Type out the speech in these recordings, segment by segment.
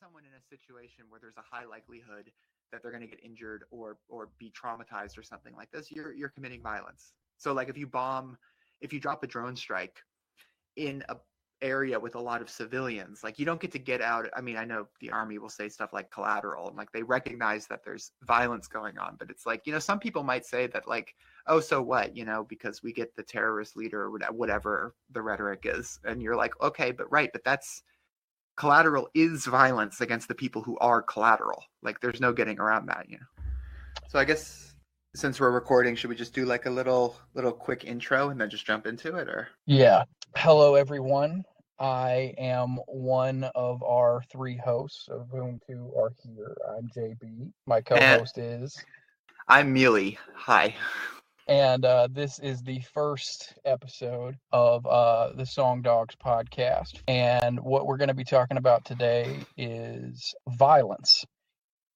someone in a situation where there's a high likelihood that they're going to get injured or be traumatized or something like this, you're committing violence. So like if you drop a drone strike in a area with a lot of civilians, like you don't get to get out. I mean, I know the army will say stuff like collateral and like they recognize that there's violence going on, but it's like, some people might say that like, oh, so what, because we get the terrorist leader or whatever the rhetoric is. And you're like, okay, but that's collateral is violence against the people who are collateral. Like there's no getting around that, So I guess since we're recording, should we just do like a little quick intro and then just jump into it, or? Yeah. Hello, everyone. I am one of our three hosts, of whom two are here. I'm JB. My co-host is... I'm Meali. Hi. And this is the first episode of the Songdogs podcast. And what we're going to be talking about today is violence.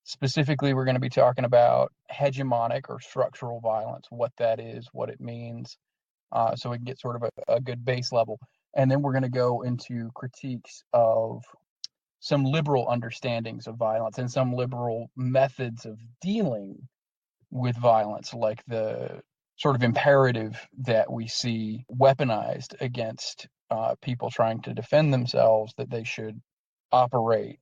Specifically, we're going to be talking about hegemonic or structural violence, what that is, what it means, so we can get sort of a good base level. And then we're going to go into critiques of some liberal understandings of violence and some liberal methods of dealing with violence, like the sort of imperative that we see weaponized against people trying to defend themselves, that they should operate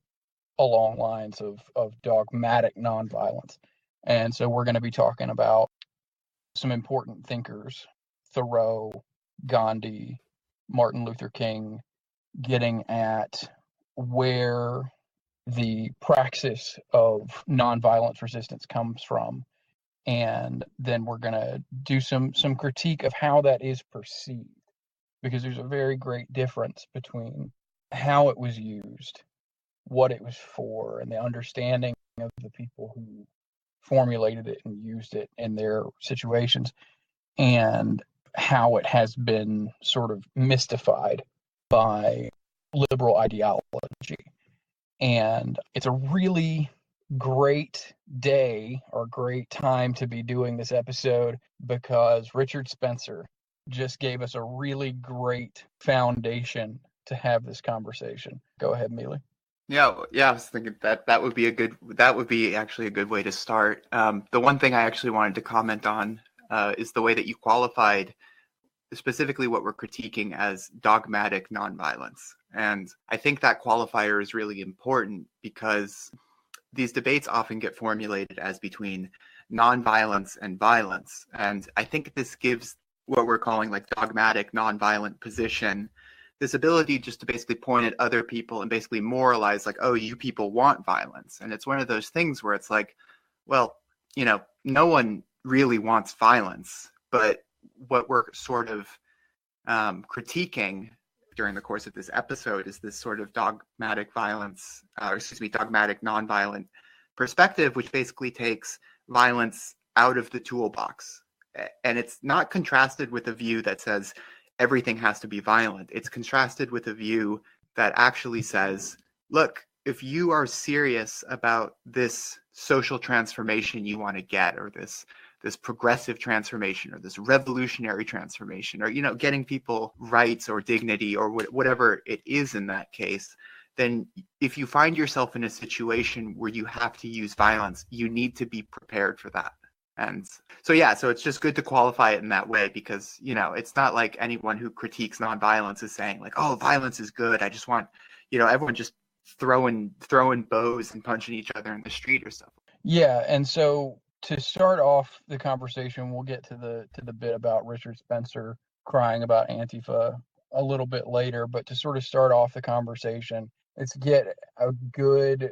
along lines of dogmatic nonviolence. And so we're going to be talking about some important thinkers, Thoreau, Gandhi, Martin Luther King, getting at where the praxis of nonviolence resistance comes from. And then we're going to do some critique of how that is perceived, because there's a very great difference between how it was used, what it was for, and the understanding of the people who formulated it and used it in their situations, and how it has been sort of mystified by liberal ideology. And it's a really great day or great time to be doing this episode, because Richard Spencer just gave us a really great foundation to have this conversation. Go ahead, Meali. Yeah, I was thinking that would be actually a good way to start. The one thing I actually wanted to comment on is the way that you qualified specifically what we're critiquing as dogmatic nonviolence. And I think that qualifier is really important, because these debates often get formulated as between nonviolence and violence. And I think this gives what we're calling like dogmatic nonviolent position this ability just to basically point at other people and basically moralize like, oh, you people want violence. And it's one of those things where it's like, well, no one really wants violence, but what we're sort of critiquing during the course of this episode is this sort of dogmatic nonviolent perspective, which basically takes violence out of the toolbox. And it's not contrasted with a view that says everything has to be violent. It's contrasted with a view that actually says, look, if you are serious about this social transformation you want to get, or this progressive transformation, or this revolutionary transformation, or getting people rights or dignity or whatever it is in that case, then if you find yourself in a situation where you have to use violence, you need to be prepared for that. And so it's just good to qualify it in that way, because it's not like anyone who critiques nonviolence is saying like, oh, violence is good, I just want everyone just throwing bows and punching each other in the street or stuff. Yeah, and so to start off the conversation, we'll get to the bit about Richard Spencer crying about Antifa a little bit later, but to sort of start off the conversation, let's get a good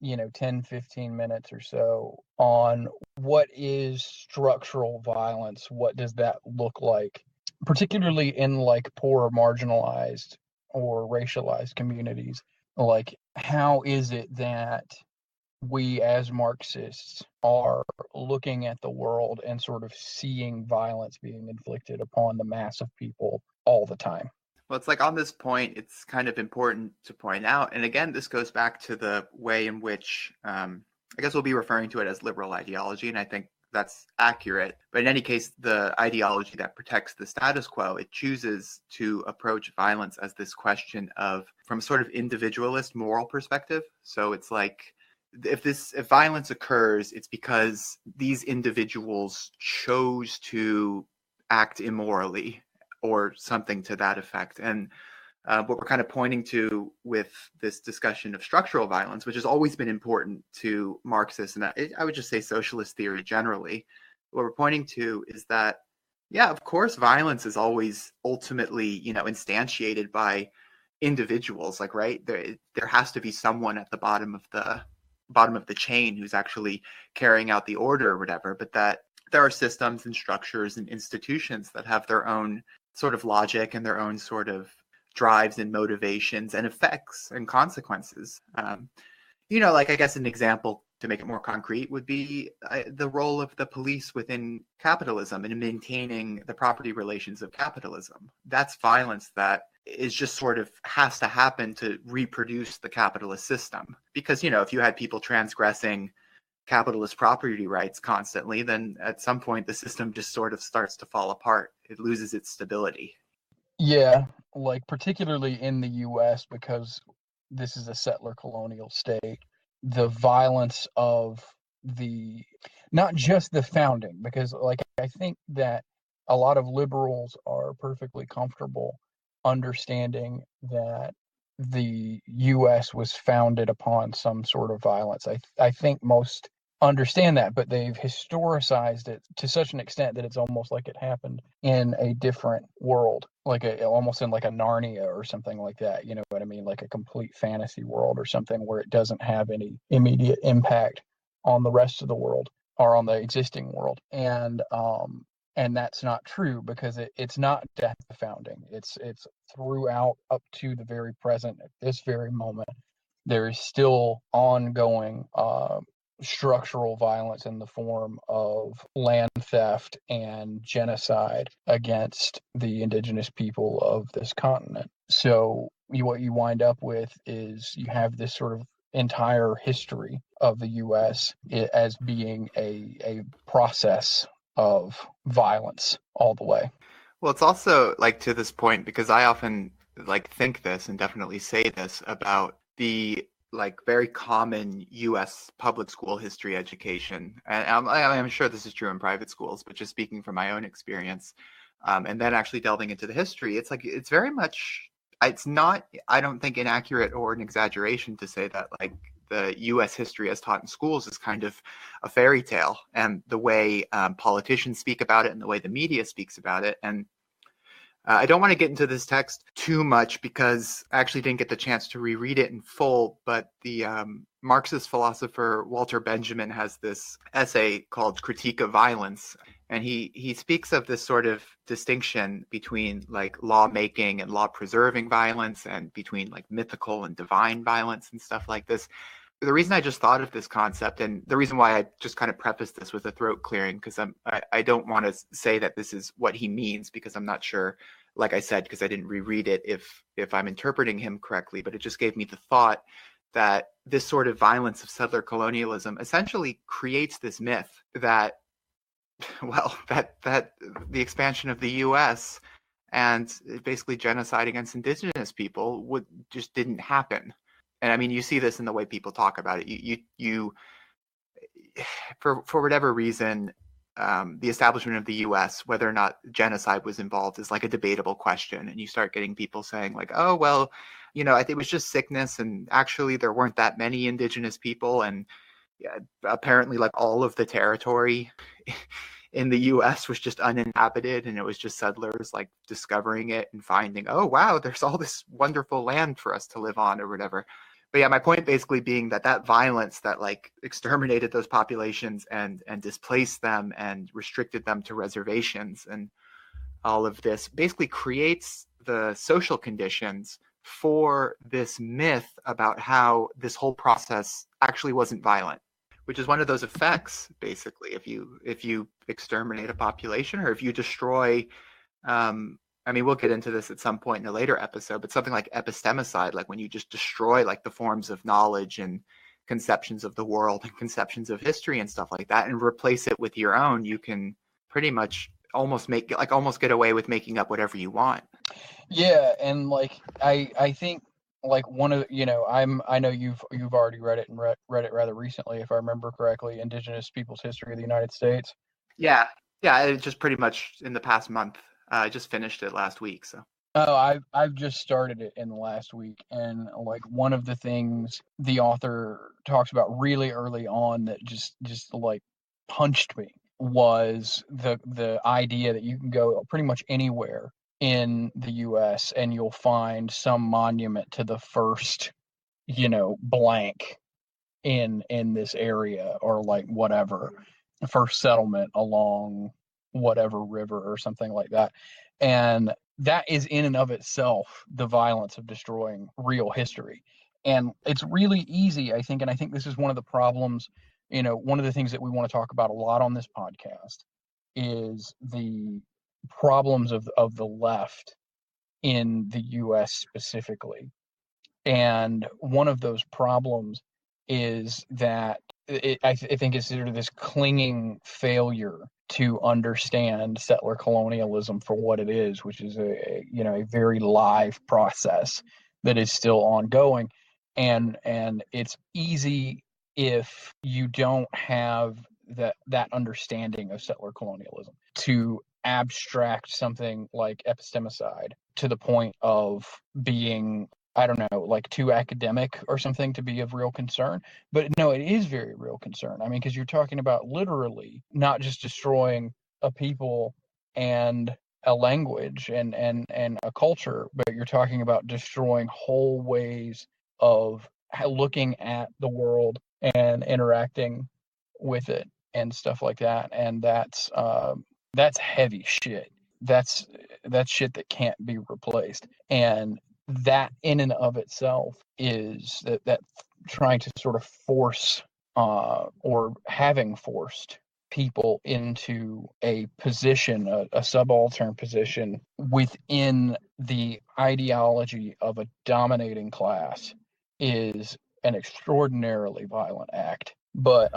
10-15 minutes or so on what is structural violence. What does that look like, particularly in like poor, marginalized or racialized communities? Like, how is it that we as Marxists are looking at the world and sort of seeing violence being inflicted upon the mass of people all the time? Well, it's like on this point, it's kind of important to point out, and again, this goes back to the way in which I guess we'll be referring to it as liberal ideology, and I think that's accurate. But in any case, the ideology that protects the status quo, it chooses to approach violence as this question of, from a sort of individualist moral perspective. So it's like, if violence occurs, it's because these individuals chose to act immorally or something to that effect. And what we're kind of pointing to with this discussion of structural violence, which has always been important to Marxists and I would just say socialist theory generally, what we're pointing to is that, yeah, of course, violence is always ultimately, instantiated by individuals. Like, right, there has to be someone at the bottom of the chain who's actually carrying out the order or whatever, but that there are systems and structures and institutions that have their own sort of logic and their own sort of drives and motivations and effects and consequences. Like, I guess an example to make it more concrete would be the role of the police within capitalism and in maintaining the property relations of capitalism. That's violence that is just sort of has to happen to reproduce the capitalist system. Because, if you had people transgressing capitalist property rights constantly, then at some point the system just sort of starts to fall apart. It loses its stability. Yeah, like particularly in the US, because this is a settler colonial state, the violence of not just the founding, because like I think that a lot of liberals are perfectly comfortable understanding that the US was founded upon some sort of violence. I think most understand that, but they've historicized it to such an extent that it's almost like it happened in a different world, like almost in like a Narnia or something like that. You know what I mean? Like a complete fantasy world or something where it doesn't have any immediate impact on the rest of the world or on the existing world. And that's not true, because it's not at the founding. It's throughout up to the very present, at this very moment. There is still ongoing structural violence in the form of land theft and genocide against the indigenous people of this continent. So what you wind up with is you have this sort of entire history of the U.S. as being a process of violence all the way. Well, it's also like to this point, because I often like think this and definitely say this about the like very common U.S. public school history education, and I'm sure this is true in private schools, but just speaking from my own experience, and then actually delving into the history, it's like it's very much, it's not, I don't think, inaccurate or an exaggeration to say that like the U.S. history as taught in schools is kind of a fairy tale, and the way politicians speak about it and the way the media speaks about it. And I don't want to get into this text too much because I actually didn't get the chance to reread it in full, but the Marxist philosopher Walter Benjamin has this essay called Critique of Violence, and he speaks of this sort of distinction between like lawmaking and law preserving violence, and between like mythical and divine violence and stuff like this. The reason I just thought of this concept, and the reason why I just kind of prefaced this with a throat clearing, because I don't want to say that this is what he means, because I'm not sure, like I said, because I didn't reread it, if I'm interpreting him correctly, but it just gave me the thought that this sort of violence of settler colonialism essentially creates this myth that, well, that the expansion of the U.S. and basically genocide against indigenous people just didn't happen. And I mean, you see this in the way people talk about it. You for whatever reason, the establishment of the U.S., whether or not genocide was involved, is like a debatable question. And you start getting people saying like, oh, well, I think it was just sickness. And actually, there weren't that many indigenous people. And yeah, apparently, like all of the territory in the U.S. was just uninhabited, and it was just settlers like discovering it and finding, oh, wow, there's all this wonderful land for us to live on or whatever. But yeah, my point basically being that violence that like exterminated those populations and displaced them and restricted them to reservations and all of this basically creates the social conditions for this myth about how this whole process actually wasn't violent, which is one of those effects, basically, if you exterminate a population, or if you destroy, I mean, we'll get into this at some point in a later episode, but something like epistemicide, like when you just destroy like the forms of knowledge and conceptions of the world and conceptions of history and stuff like that and replace it with your own, you can pretty much almost get away with making up whatever you want. Yeah, and like I think like one of I know you've already read it and read it rather recently, if I remember correctly, Indigenous Peoples' History of the United States. Yeah, it just pretty much in the past month. I just finished it last week, so. Oh, I've just started it in the last week, and like one of the things the author talks about really early on that just like punched me was the idea that you can go pretty much anywhere in the US and you'll find some monument to the first, blank in this area, or like whatever, first settlement along whatever river or something like that. And that is in and of itself the violence of destroying real history. And it's really easy, I think, and I think this is one of the problems, one of the things that we want to talk about a lot on this podcast is the problems of the left in the US specifically. And one of those problems is that I think it's sort of this clinging failure to understand settler colonialism for what it is, which is a very live process that is still ongoing, and it's easy if you don't have that understanding of settler colonialism to abstract something like epistemicide to the point of being, I don't know, like too academic or something to be of real concern. But no, it is very real concern. I mean, because you're talking about literally not just destroying a people and a language and a culture, but you're talking about destroying whole ways of looking at the world and interacting with it and stuff like that. And that's heavy shit. That's shit that can't be replaced. And that in and of itself is that trying to sort of force or having forced people into a position, a subaltern position within the ideology of a dominating class is an extraordinarily violent act. But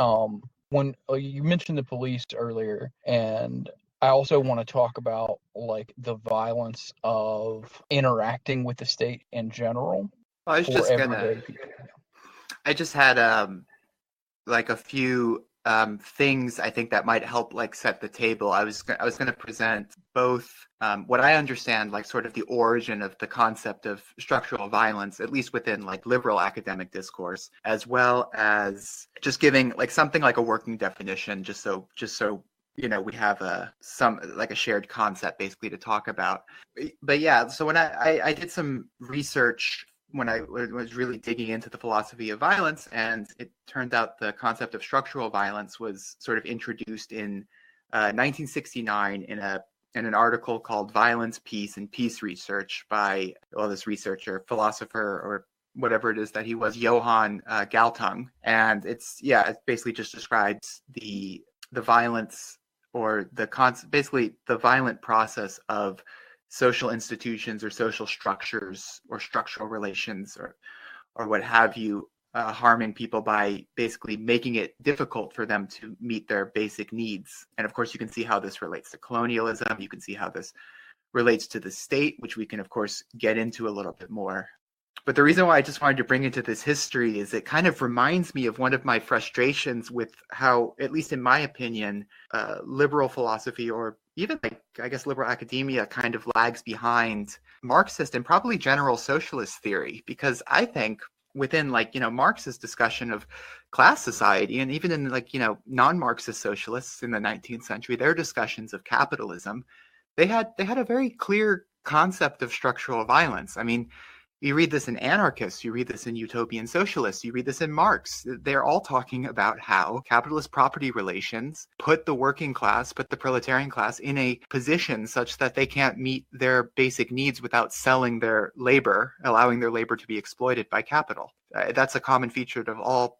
when you mentioned the police earlier, and I also want to talk about like the violence of interacting with the state in general for everyday people. I just had like a few things I think that might help like set the table. I was going to present both what I understand, like sort of the origin of the concept of structural violence, at least within like liberal academic discourse, as well as just giving like something like a working definition, just so we have a shared concept basically to talk about. But yeah, so when I did some research when I was really digging into the philosophy of violence, and it turned out the concept of structural violence was sort of introduced in 1969 in an article called Violence, Peace, and Peace Research by this researcher, philosopher, or whatever it is that he was, Johann Galtung. And it basically just describes the violence, or basically the violent process of social institutions or social structures or structural relations or what have you, harming people by basically making it difficult for them to meet their basic needs. And of course, you can see how this relates to colonialism. You can see how this relates to the state, which we can, of course, get into a little bit more. But the reason why I just wanted to bring into this history is it kind of reminds me of one of my frustrations with how, at least in my opinion, liberal philosophy, or even like, I guess, liberal academia kind of lags behind Marxist and probably general socialist theory. Because I think within Marxist discussion of class society, and even in non-Marxist socialists in the 19th century, their discussions of capitalism, they had a very clear concept of structural violence. I mean, you read this in anarchists, you read this in utopian socialists, you read this in Marx. They're all talking about how capitalist property relations put the working class, put the proletarian class in a position such that they can't meet their basic needs without selling their labor, allowing their labor to be exploited by capital. That's a common feature of all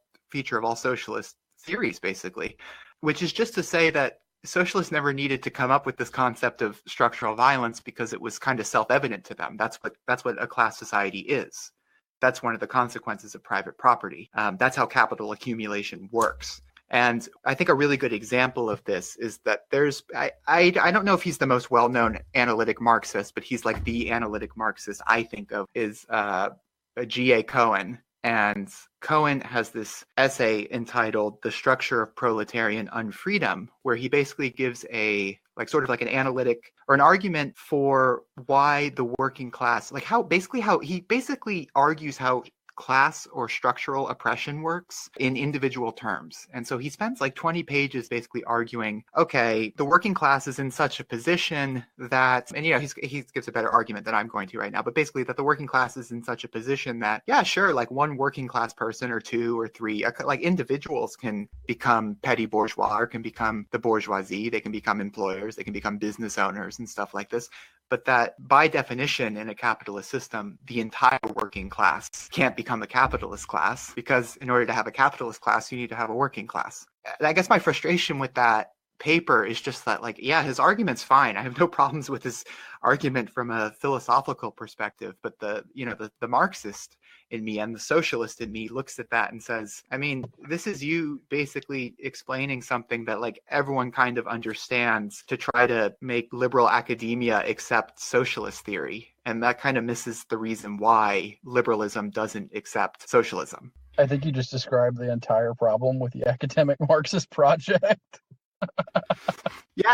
socialist theories, basically, which is just to say that socialists never needed to come up with this concept of structural violence because it was kind of self-evident to them. That's what a class society is. That's one of the consequences of private property. That's how capital accumulation works. And I think a really good example of this is that I don't know if he's the most well-known analytic Marxist, but he's like the analytic Marxist I think of is G.A. Cohen. And Cohen has this essay entitled The Structure of Proletarian Unfreedom, where he basically gives a sort of like an analytic or an argument for why the working class, like how he basically argues how class or structural oppression works in individual terms. And so he spends like 20 pages basically arguing, okay, the working class is in such a position that, and he gives a better argument than I'm going to right now, but basically that the working class is in such a position that, yeah, sure, like one working class person or two or three, like individuals can become petty bourgeois or can become the bourgeoisie, they can become employers, they can become business owners and stuff like this. But that by definition in a capitalist system, the entire working class can't become a capitalist class, because in order to have a capitalist class, you need to have a working class. And I guess my frustration with that paper is just that, like, yeah, his argument's fine. I have no problems with his argument from a philosophical perspective, but the Marxist in me and the socialist in me looks at that and says, I mean, this is you basically explaining something that like everyone kind of understands to try to make liberal academia accept socialist theory. And that kind of misses the reason why liberalism doesn't accept socialism. I think you just described the entire problem with the academic Marxist project. Yeah,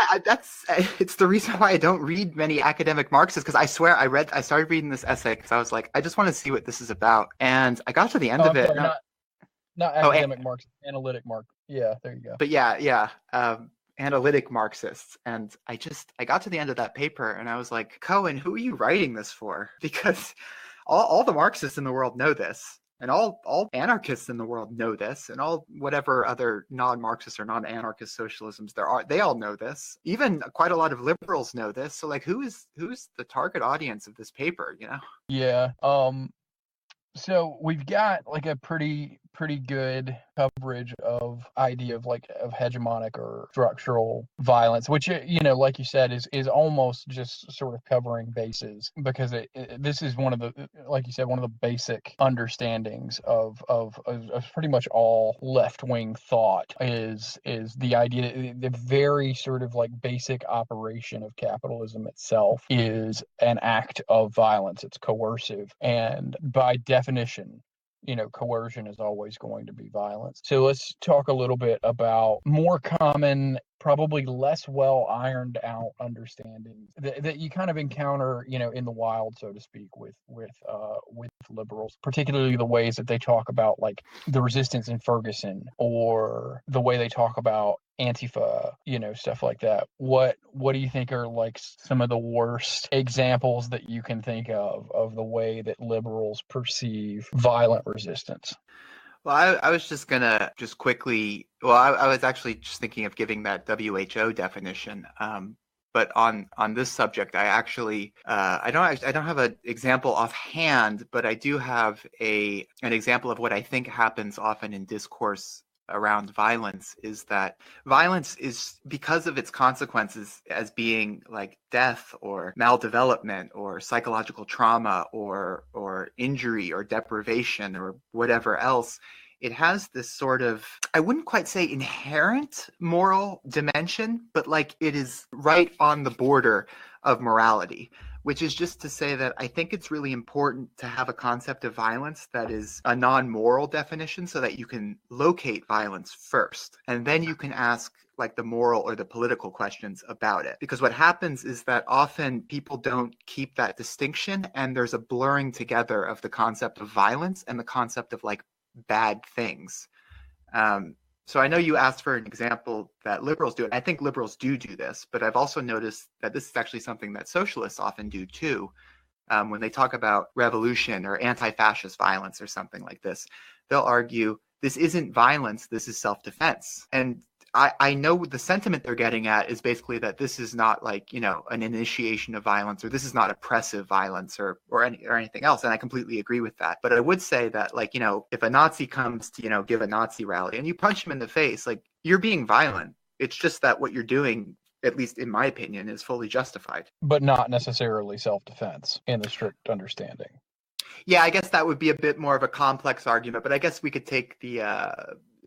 it's the reason why I don't read many academic Marxists, because I swear I started reading this essay because I was like, I just want to see what this is about, and I got to the end of it. Sorry, not academic Marxist, analytic Marx. Yeah, there you go. But yeah, analytic Marxists, and I got to the end of that paper, and I was like, Cohen, who are you writing this for? Because all the Marxists in the world know this. And all anarchists in the world know this, and all whatever other non-Marxist or non-anarchist socialisms there are, they all know this. Even quite a lot of liberals know this. So like, who's the target audience of this paper, you know? Yeah. So we've got like a pretty good coverage of idea of hegemonic or structural violence, which, like you said, is almost just sort of covering bases, because this is one of the, like you said, one of the basic understandings of pretty much all left-wing thought is the idea, the very sort of like basic operation of capitalism itself is an act of violence. It's coercive, and by definition, coercion is always going to be violence. So let's talk a little bit about more common, probably less well ironed out understandings that you kind of encounter, in the wild, so to speak, with liberals, particularly the ways that they talk about like the resistance in Ferguson, or the way they talk about Antifa, stuff like that. What do you think are like some of the worst examples that you can think of the way that liberals perceive violent resistance? Well, I was just gonna quickly. Well, I was actually just thinking of giving that WHO definition. But on this subject, I actually I don't have an example offhand, but I do have an example of what I think happens often in discourse around violence, is that violence is, because of its consequences as being like death or maldevelopment or psychological trauma or injury or deprivation or whatever else, it has this sort of, I wouldn't quite say inherent moral dimension, but like it is right on the border of morality, which is just to say that I think it's really important to have a concept of violence that is a non-moral definition, so that you can locate violence first, and then you can ask like the moral or the political questions about it. Because what happens is that often people don't keep that distinction, and there's a blurring together of the concept of violence and the concept of like bad things. So I know you asked for an example that liberals do, and I think liberals do this, but I've also noticed that this is actually something that socialists often do too. When they talk about revolution or anti-fascist violence or something like this, they'll argue this isn't violence, this is self-defense. And I know the sentiment they're getting at is basically that this is not like, an initiation of violence, or this is not oppressive violence or anything else. And I completely agree with that. But I would say that, like, if a Nazi comes to, give a Nazi rally and you punch him in the face, like, you're being violent. It's just that what you're doing, at least in my opinion, is fully justified. But not necessarily self-defense in the strict understanding. Yeah, I guess that would be a bit more of a complex argument, but I guess we could take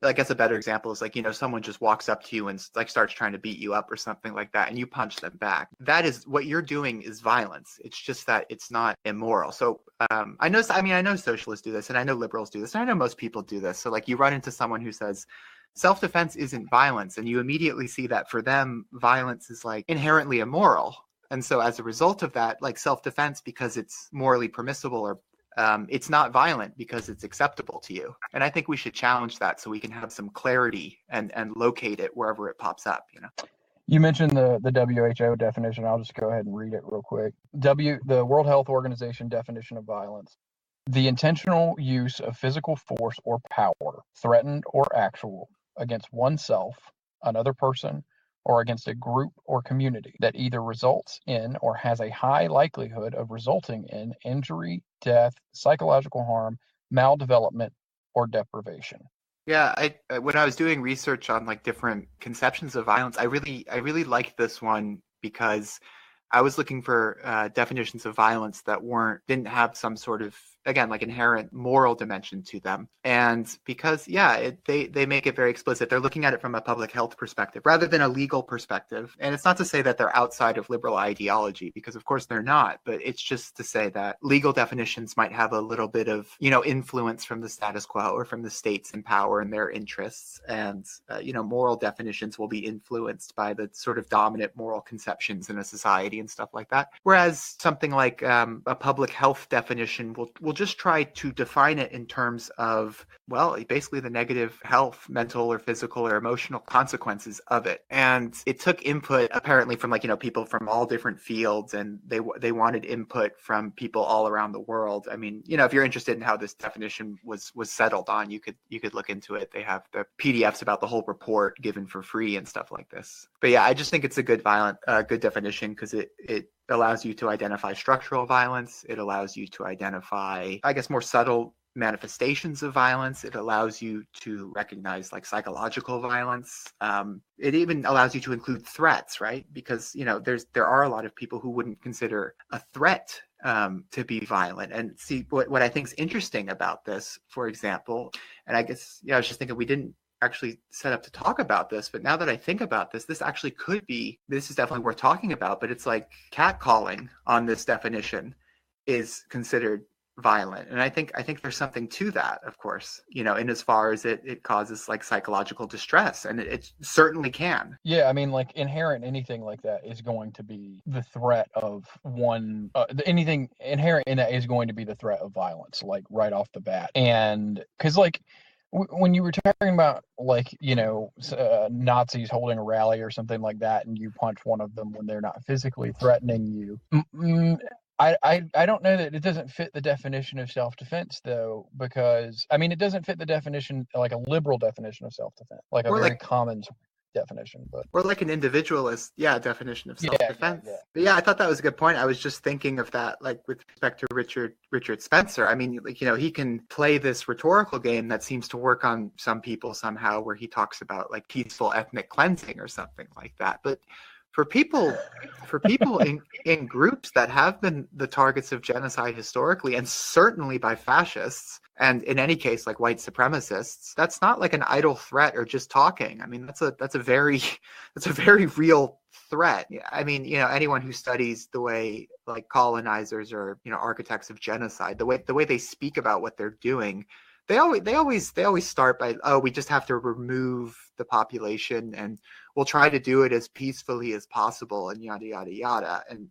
I guess a better example is like, someone just walks up to you and like starts trying to beat you up or something like that, and you punch them back. That is what you're doing is violence. It's just that it's not immoral. So I know socialists do this, and I know liberals do this, and I know most people do this. So like you run into someone who says self-defense isn't violence, and you immediately see that for them, violence is like inherently immoral. And so as a result of that, like self-defense, because it's morally permissible, or it's not violent because it's acceptable to you. And I think we should challenge that so we can have some clarity and locate it wherever it pops up, You mentioned the WHO definition. I'll just go ahead and read it real quick. The World Health Organization definition of violence: the intentional use of physical force or power, threatened or actual, against oneself, another person, or against a group or community that either results in or has a high likelihood of resulting in injury, death, psychological harm, maldevelopment, or deprivation. Yeah, when I was doing research on like different conceptions of violence, I really liked this one because I was looking for definitions of violence that didn't have some sort of, again, like inherent moral dimension to them. And because, they make it very explicit. They're looking at it from a public health perspective rather than a legal perspective. And it's not to say that they're outside of liberal ideology, because of course they're not, but it's just to say that legal definitions might have a little bit of, influence from the status quo or from the states in power and their interests. And, moral definitions will be influenced by the sort of dominant moral conceptions in a society and stuff like that. Whereas something like a public health definition will just try to define it in terms of, well, basically the negative health, mental or physical or emotional consequences of it. And it took input apparently from people from all different fields, and they wanted input from people all around the world. I mean, if you're interested in how this definition was settled on, you could look into it. They have the PDFs about the whole report given for free and stuff like this. But yeah, I just think it's a good definition because it allows you to identify structural violence. It allows you to identify, I guess, more subtle manifestations of violence. It allows you to recognize like psychological violence. It even allows you to include threats, right? Because there are a lot of people who wouldn't consider a threat to be violent. And see, what I think is interesting about this, for example, and I guess I was just thinking we didn't actually set up to talk about this, but now that I think about this actually this is definitely worth talking about. But it's like catcalling on this definition is considered violent, and I think there's something to that, of course, in as far as it causes like psychological distress, and it certainly can. Yeah, I mean, like inherent anything like that is going to be the threat of anything inherent in that is going to be the threat of violence, like right off the bat. And because like when you were talking about like Nazis holding a rally or something like that, and you punch one of them when they're not physically threatening you, I don't know that it doesn't fit the definition of self-defense though, because I mean it doesn't fit the definition, like a liberal definition of self-defense, like a very common definition, but or like an individualist definition of self-defense. But yeah, I thought that was a good point. I was just thinking of that, like with respect to Richard Spencer. I mean, like, he can play this rhetorical game that seems to work on some people somehow, where he talks about like peaceful ethnic cleansing or something like that. But for people in groups that have been the targets of genocide historically, and certainly by fascists, and in any case like white supremacists, that's not like an idle threat or just talking. I mean, that's a very real threat. I mean, anyone who studies the way like colonizers or architects of genocide, the way they speak about what they're doing, they always start by, oh, we just have to remove the population and we'll try to do it as peacefully as possible, and yada yada yada. And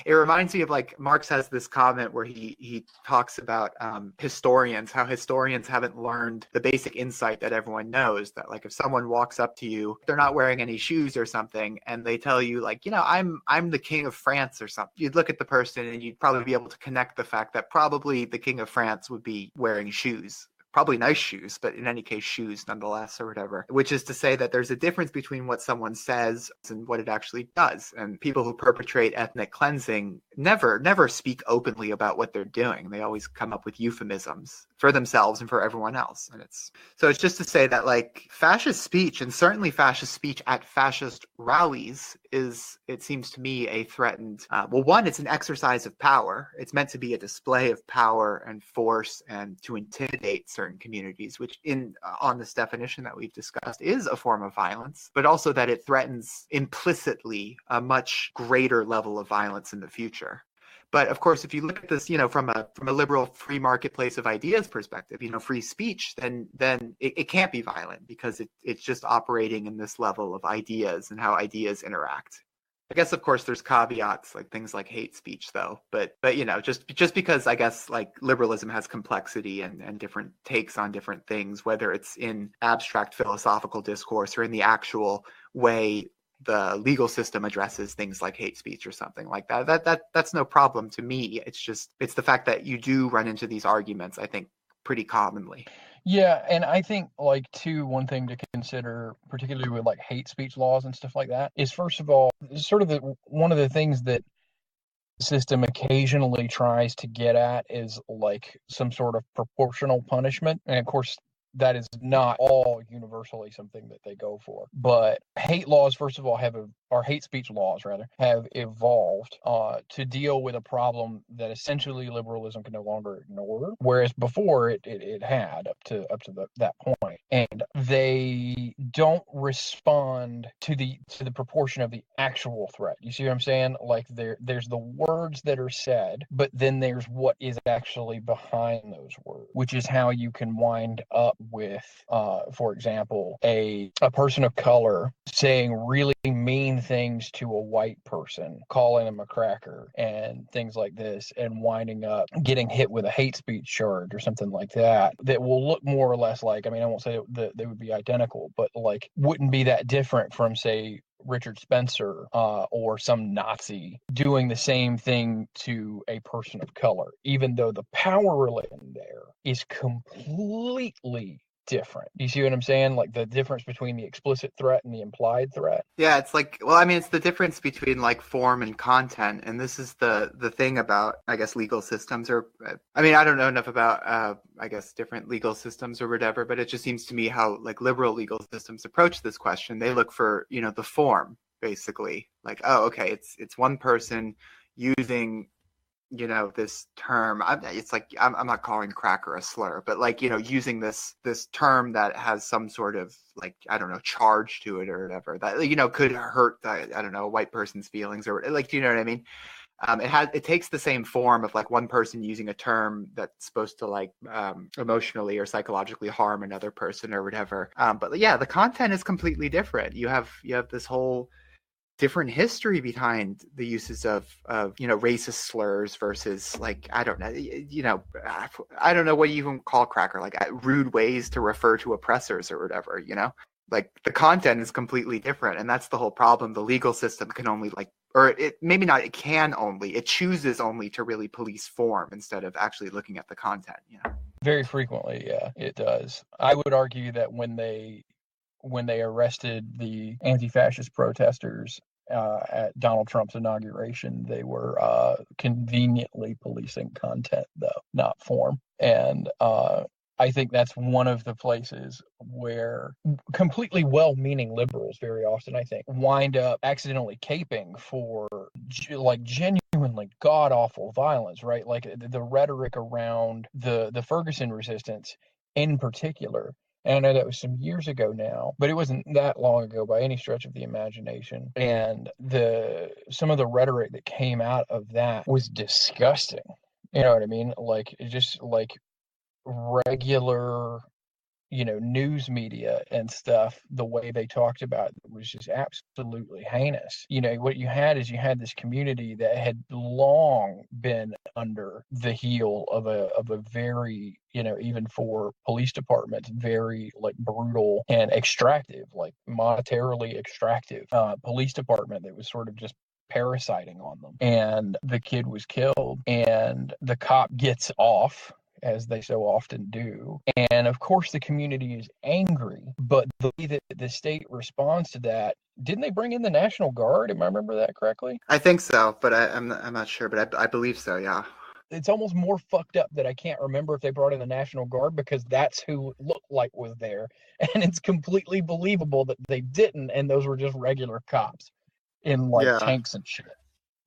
it reminds me of like Marx has this comment where he talks about how historians haven't learned the basic insight that everyone knows, that like if someone walks up to you, they're not wearing any shoes or something, and they tell you like, I'm the king of France or something, you'd look at the person and you'd probably be able to connect the fact that probably the king of France would be wearing shoes. Probably nice shoes, but in any case, shoes nonetheless, or whatever. Which is to say that there's a difference between what someone says and what it actually does. And people who perpetrate ethnic cleansing never speak openly about what they're doing. They always come up with euphemisms for themselves and for everyone else. And it's just to say that like fascist speech, and certainly fascist speech at fascist rallies, is, it seems to me, a threatened, well, one, it's an exercise of power. It's meant to be a display of power and force and to intimidate certain communities, which on this definition that we've discussed is a form of violence, but also that it threatens implicitly a much greater level of violence in the future. But of course, if you look at this, from a liberal free marketplace of ideas perspective, free speech, then it can't be violent because it's just operating in this level of ideas and how ideas interact. I guess, of course, there's caveats, like things like hate speech, though. But just because I guess like liberalism has complexity and different takes on different things, whether it's in abstract philosophical discourse or in the actual way the legal system addresses things like hate speech or something like that's no problem to me. It's the fact that you do run into these arguments, I think, pretty commonly. Yeah, and I think like too, one thing to consider, particularly with like hate speech laws and stuff like that, is first of all, sort of one of the things that the system occasionally tries to get at is like some sort of proportional punishment. And of course, that is not all universally something that they go for. But hate laws, first of all, or hate speech laws rather, have evolved to deal with a problem that essentially liberalism can no longer ignore, whereas before it had up to that point. And they don't respond to the proportion of the actual threat. You see what I'm saying? Like there's the words that are said, but then there's what is actually behind those words, which is how you can wind up with, for example, a person of color saying really mean things to a white person, calling them a cracker and things like this, and winding up getting hit with a hate speech charge or something like that will look more or less like, I mean, I won't say that they would be identical, but like wouldn't be that different from, say, Richard Spencer or some Nazi doing the same thing to a person of color, even though the power relation there is completely different. Do you see what I'm saying? Like the difference between the explicit threat and the implied threat. Yeah, it's like, well, I mean, it's the difference between like form and content, and this is the thing about, I guess, legal systems, or I mean, I don't know enough about I guess different legal systems or whatever, but it just seems to me how like liberal legal systems approach this question. They look for, the form, basically, like, oh, okay, it's one person using this term. It's like I'm not calling cracker a slur, but like using this term that has some sort of like, I don't know, charge to it or whatever that could hurt I don't know, a white person's feelings, or like, do you know what I mean? It takes the same form of like one person using a term that's supposed to like emotionally or psychologically harm another person or whatever. But yeah, the content is completely different. You have this whole different history behind the uses of racist slurs versus like, I don't know what you even call cracker, like rude ways to refer to oppressors or whatever, like the content is completely different. And that's the whole problem. The legal system can only it chooses only to really police form instead of actually looking at the content. Very frequently, yeah, it does. I would argue that when they arrested the anti-fascist protesters at Donald Trump's inauguration, they were conveniently policing content, though, not form. And I think that's one of the places where completely well-meaning liberals very often, I think, wind up accidentally caping for like genuinely god-awful violence, right? Like the rhetoric around the Ferguson resistance in particular. And I know that was some years ago now, but it wasn't that long ago by any stretch of the imagination. And some of the rhetoric that came out of that was disgusting. You know what I mean? Like, just like regular, news media and stuff, the way they talked about it was just absolutely heinous. What you had this community that had long been under the heel of a very, even for police departments, very like brutal and extractive, like monetarily extractive police department that was sort of just parasiting on them. And the kid was killed, and the cop gets off as they so often do. And of course, the community is angry, but the way that the state responds to that, didn't they bring in the National Guard? Am I remember that correctly? I think so, but I'm not sure, but I believe so. Yeah. It's almost more fucked up that I can't remember if they brought in the National Guard, because that's who it looked like was there. And it's completely believable that they didn't, and those were just regular cops in like Yeah. tanks and shit.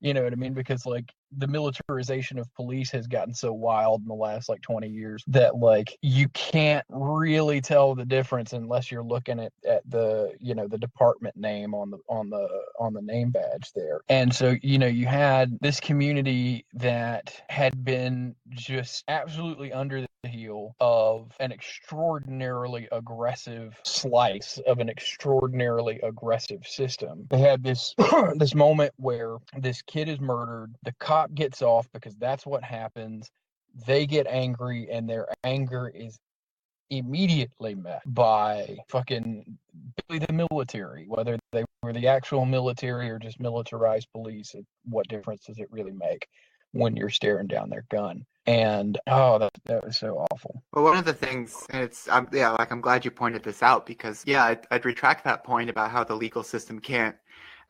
You know what I mean? Because like the militarization of police has gotten so wild in the last like 20 years that like you can't really tell the difference unless you're looking at the, you know, the department name on the name badge there. And so, you know, you had this community that had been just absolutely under the heel of an extraordinarily aggressive slice of an extraordinarily aggressive system. They had this this moment where this kid is murdered, the cop gets off because that's what happens. They get angry, and their anger is immediately met by fucking the military, whether they were the actual military or just militarized police. What difference does it really make when you're staring down their gun? And that was so awful. Well, one of the things, and it's yeah, like I'm glad you pointed this out, because yeah, I'd retract that point about how the legal system can't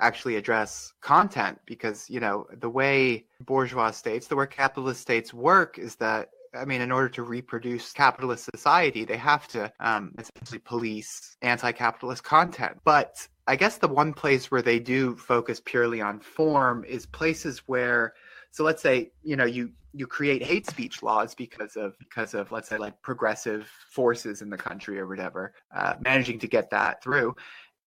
actually address content, because you know the way bourgeois states, the way capitalist states work is that, I mean, in order to reproduce capitalist society, they have to essentially police anti-capitalist content. But I guess the one place where they do focus purely on form is places where, so let's say, you know, you create hate speech laws because of let's say like progressive forces in the country or whatever, managing to get that through.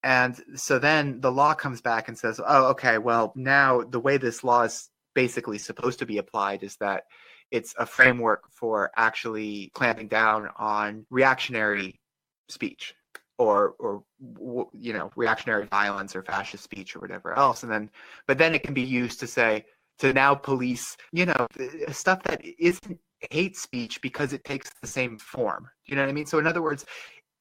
And so then the law comes back and says, oh, okay, well, now the way this law is basically supposed to be applied is that it's a framework for actually clamping down on reactionary speech or you know, reactionary violence or fascist speech or whatever else. And then, but then it can be used to say, to now police, you know, stuff that isn't hate speech because it takes the same form. You know what I mean? So in other words,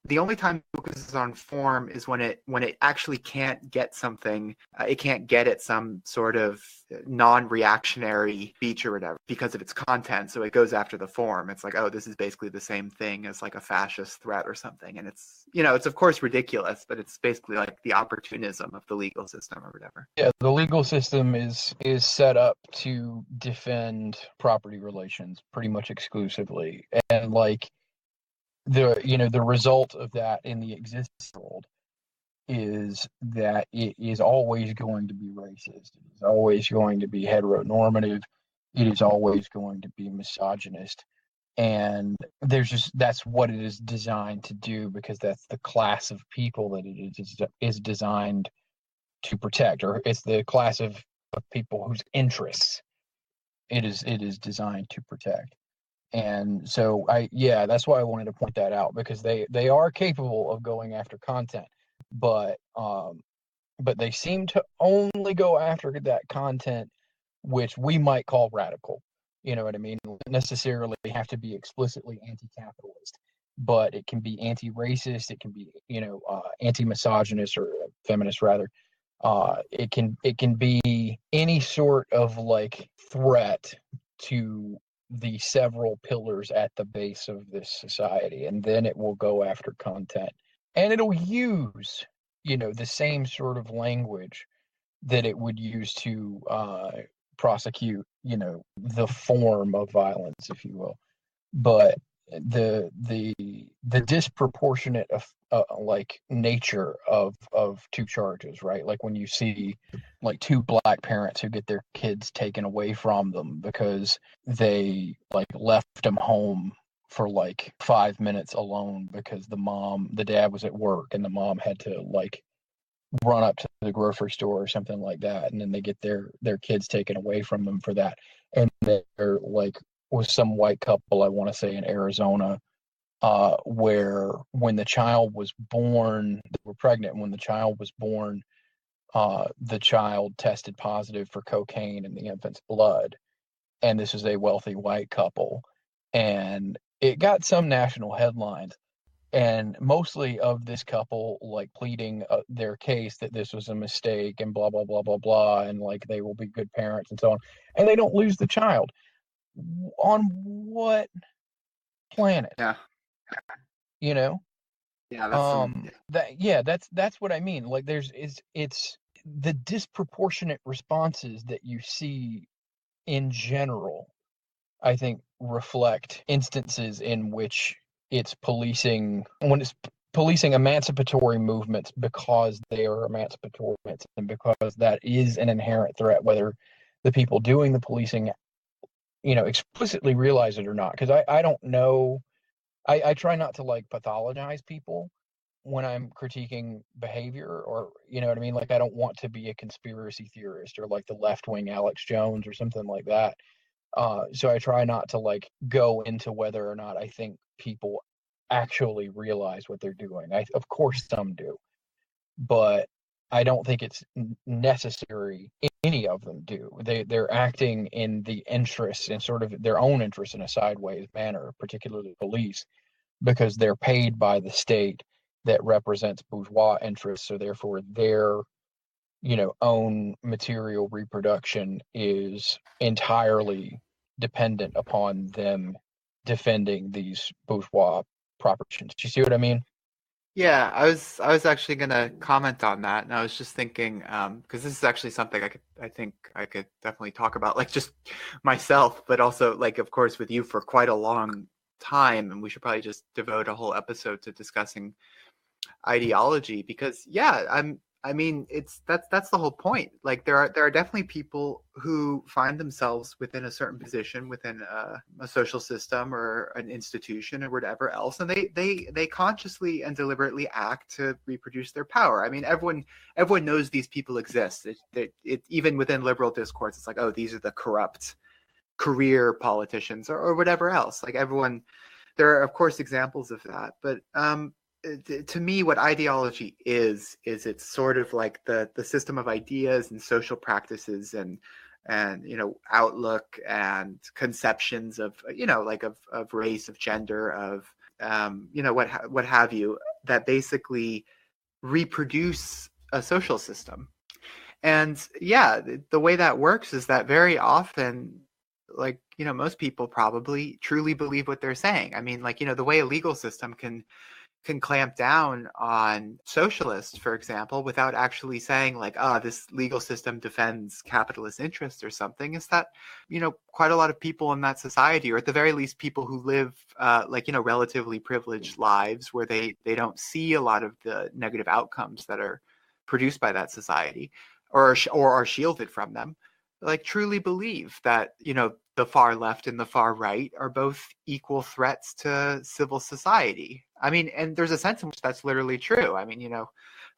the only time it focuses on form is when it actually can't get something, it can't get at some sort of non-reactionary speech or whatever because of its content. So it goes after the form. It's like, oh, this is basically the same thing as like a fascist threat or something. And it's, you know, it's of course ridiculous, but it's basically like the opportunism of the legal system or whatever. Yeah, the legal system is set up to defend property relations pretty much exclusively. And like the result of that in the existing world is that it is always going to be racist. It is always going to be heteronormative. It is always going to be misogynist. And that's what it is designed to do, because that's the class of people that it is designed to protect, or it's the class of people whose interests it is designed to protect. And so that's why I wanted to point that out, because they are capable of going after content, but they seem to only go after that content which we might call radical. You know what I mean? It doesn't necessarily have to be explicitly anti-capitalist, but it can be anti-racist, it can be, you know, anti-misogynist, or feminist rather. It can be any sort of like threat to the several pillars at the base of this society, and then it will go after content, and it'll use, you know, the same sort of language that it would use to prosecute, you know, the form of violence, if you will. But the disproportionate like nature of two charges, right? Like when you see like two black parents who get their kids taken away from them because they like left them home for like 5 minutes alone because the dad was at work and the mom had to like run up to the grocery store or something like that, and then they get their kids taken away from them for that. And they're like with some white couple, I want to say in Arizona, where when the child was born, they were pregnant. When the child was born, the child tested positive for cocaine in the infant's blood. And this is a wealthy white couple. And it got some national headlines. And mostly of this couple like pleading their case that this was a mistake and blah, blah, blah, blah, blah. And like they will be good parents and so on. And they don't lose the child. On what planet. Yeah. You know, Yeah. That's some. that's what I mean. Like it's the disproportionate responses that you see in general, I think, reflect instances in which it's policing emancipatory movements because they are emancipatory movements and because that is an inherent threat, whether the people doing the policing, explicitly realize it or not. Because I don't know. I try not to like pathologize people when I'm critiquing behavior, or you know what I mean? Like I don't want to be a conspiracy theorist or like the left wing Alex Jones or something like that. So I try not to like go into whether or not I think people actually realize what they're doing. Of course some do, but I don't think it's necessary any of them do. They're acting in the interests and sort of their own interests in a sideways manner, particularly police, because they're paid by the state that represents bourgeois interests. So therefore their own material reproduction is entirely dependent upon them defending these bourgeois propositions. Do you see what I mean? Yeah, I was actually gonna comment on that, and I was just thinking, because this is actually something I think I could definitely talk about, like just myself, but also like of course with you for quite a long time, and we should probably just devote a whole episode to discussing ideology because yeah, I mean that's the whole point. Like there are definitely people who find themselves within a certain position within a social system or an institution or whatever else, and they consciously and deliberately act to reproduce their power. I mean, everyone knows these people exist. It even within liberal discourse, it's like, oh, these are the corrupt career politicians or whatever else. Like everyone, there are of course examples of that, but to me what ideology is it's sort of like the system of ideas and social practices and outlook and conceptions of like of race, of gender, of what have you, that basically reproduce a social system. And yeah, the way that works is that very often, like most people probably truly believe what they're saying. I mean, like the way a legal system can clamp down on socialists, for example, without actually saying like, this legal system defends capitalist interests or something, is that, quite a lot of people in that society, or at the very least people who live relatively privileged lives where they don't see a lot of the negative outcomes that are produced by that society, or are shielded from them, like truly believe that, the far left and the far right are both equal threats to civil society. I mean, and there's a sense in which that's literally true. I mean,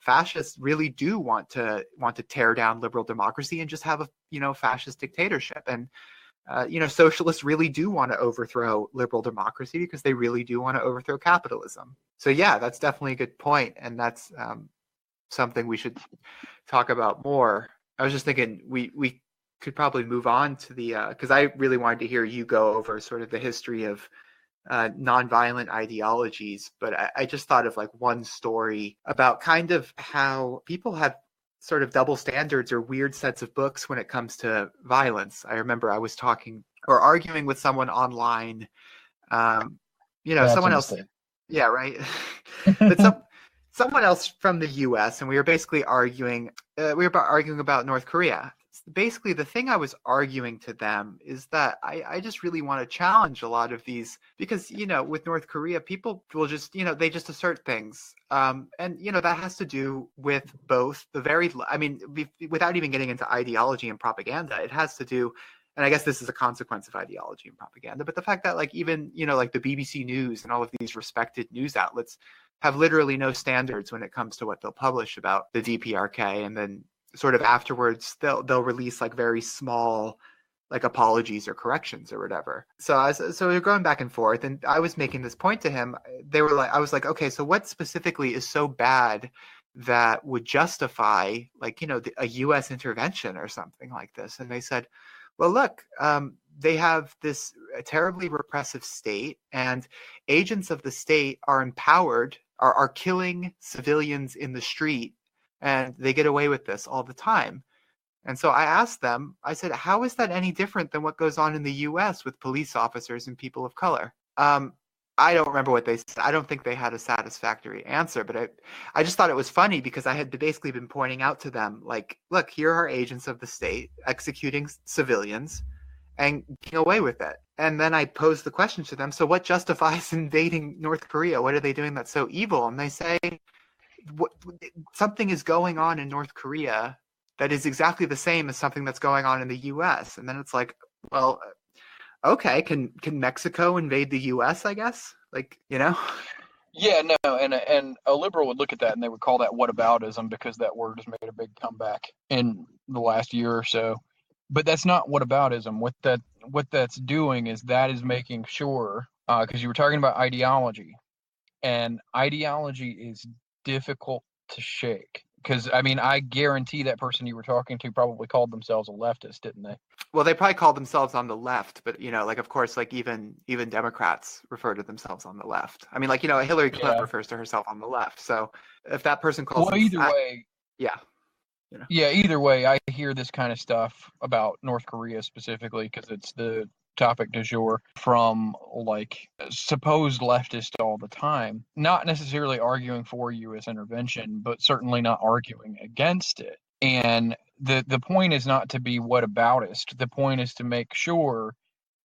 fascists really do want to tear down liberal democracy and just have a fascist dictatorship. And socialists really do want to overthrow liberal democracy because they really do want to overthrow capitalism. So yeah, that's definitely a good point, and that's something we should talk about more. I was just thinking we could probably move on to the because I really wanted to hear you go over sort of the history of nonviolent ideologies, but I just thought of like one story about kind of how people have sort of double standards or weird sets of books when it comes to violence. I remember I was talking or arguing with someone online, That's someone a else, mistake. yeah, right. But someone else from the US, and we were basically arguing about North Korea. Basically, the thing I was arguing to them is that I just really want to challenge a lot of these, because with North Korea, people will just they just assert things, and that has to do with both without even getting into ideology and propaganda, it has to do. And I guess this is a consequence of ideology and propaganda, but the fact that like even like the BBC News and all of these respected news outlets have literally no standards when it comes to what they'll publish about the DPRK, and then sort of afterwards they'll release like very small like apologies or corrections or whatever. So we're going back and forth, and I was making this point to him. I was like, okay, so what specifically is so bad that would justify like a U.S. intervention or something like this? And they said, well, look, they have this terribly repressive state, and agents of the state are empowered, are killing civilians in the street, and they get away with this all the time. And so I asked them, I said, how is that any different than what goes on in the US with police officers and people of color? I don't remember what they said. I don't think they had a satisfactory answer, but I just thought it was funny because I had basically been pointing out to them, like, look, here are agents of the state executing civilians and getting away with it. And then I posed the question to them, so what justifies invading North Korea? What are they doing that's so evil? And they say, something is going on in North Korea that is exactly the same as something that's going on in the US. And then it's like, well, okay, can Mexico invade the US, I guess? Like, Yeah, no, and a liberal would look at that and they would call that whataboutism because that word has made a big comeback in the last year or so. But that's not whataboutism. What that's doing is that is making sure, because you were talking about ideology, and ideology is difficult to shake. Because I mean, I guarantee that person you were talking to probably called themselves a leftist, didn't they? Well, they probably called themselves on the left, but like of course, like even Democrats refer to themselves on the left. I mean, like Hillary Clinton refers to herself on the left. So if that person calls, either way, yeah, yeah, either way, I hear this kind of stuff about North Korea specifically because it's the topic du jour from like supposed leftists all the time, not necessarily arguing for U.S. intervention, but certainly not arguing against it. And the point is not to be whataboutist. The point is to make sure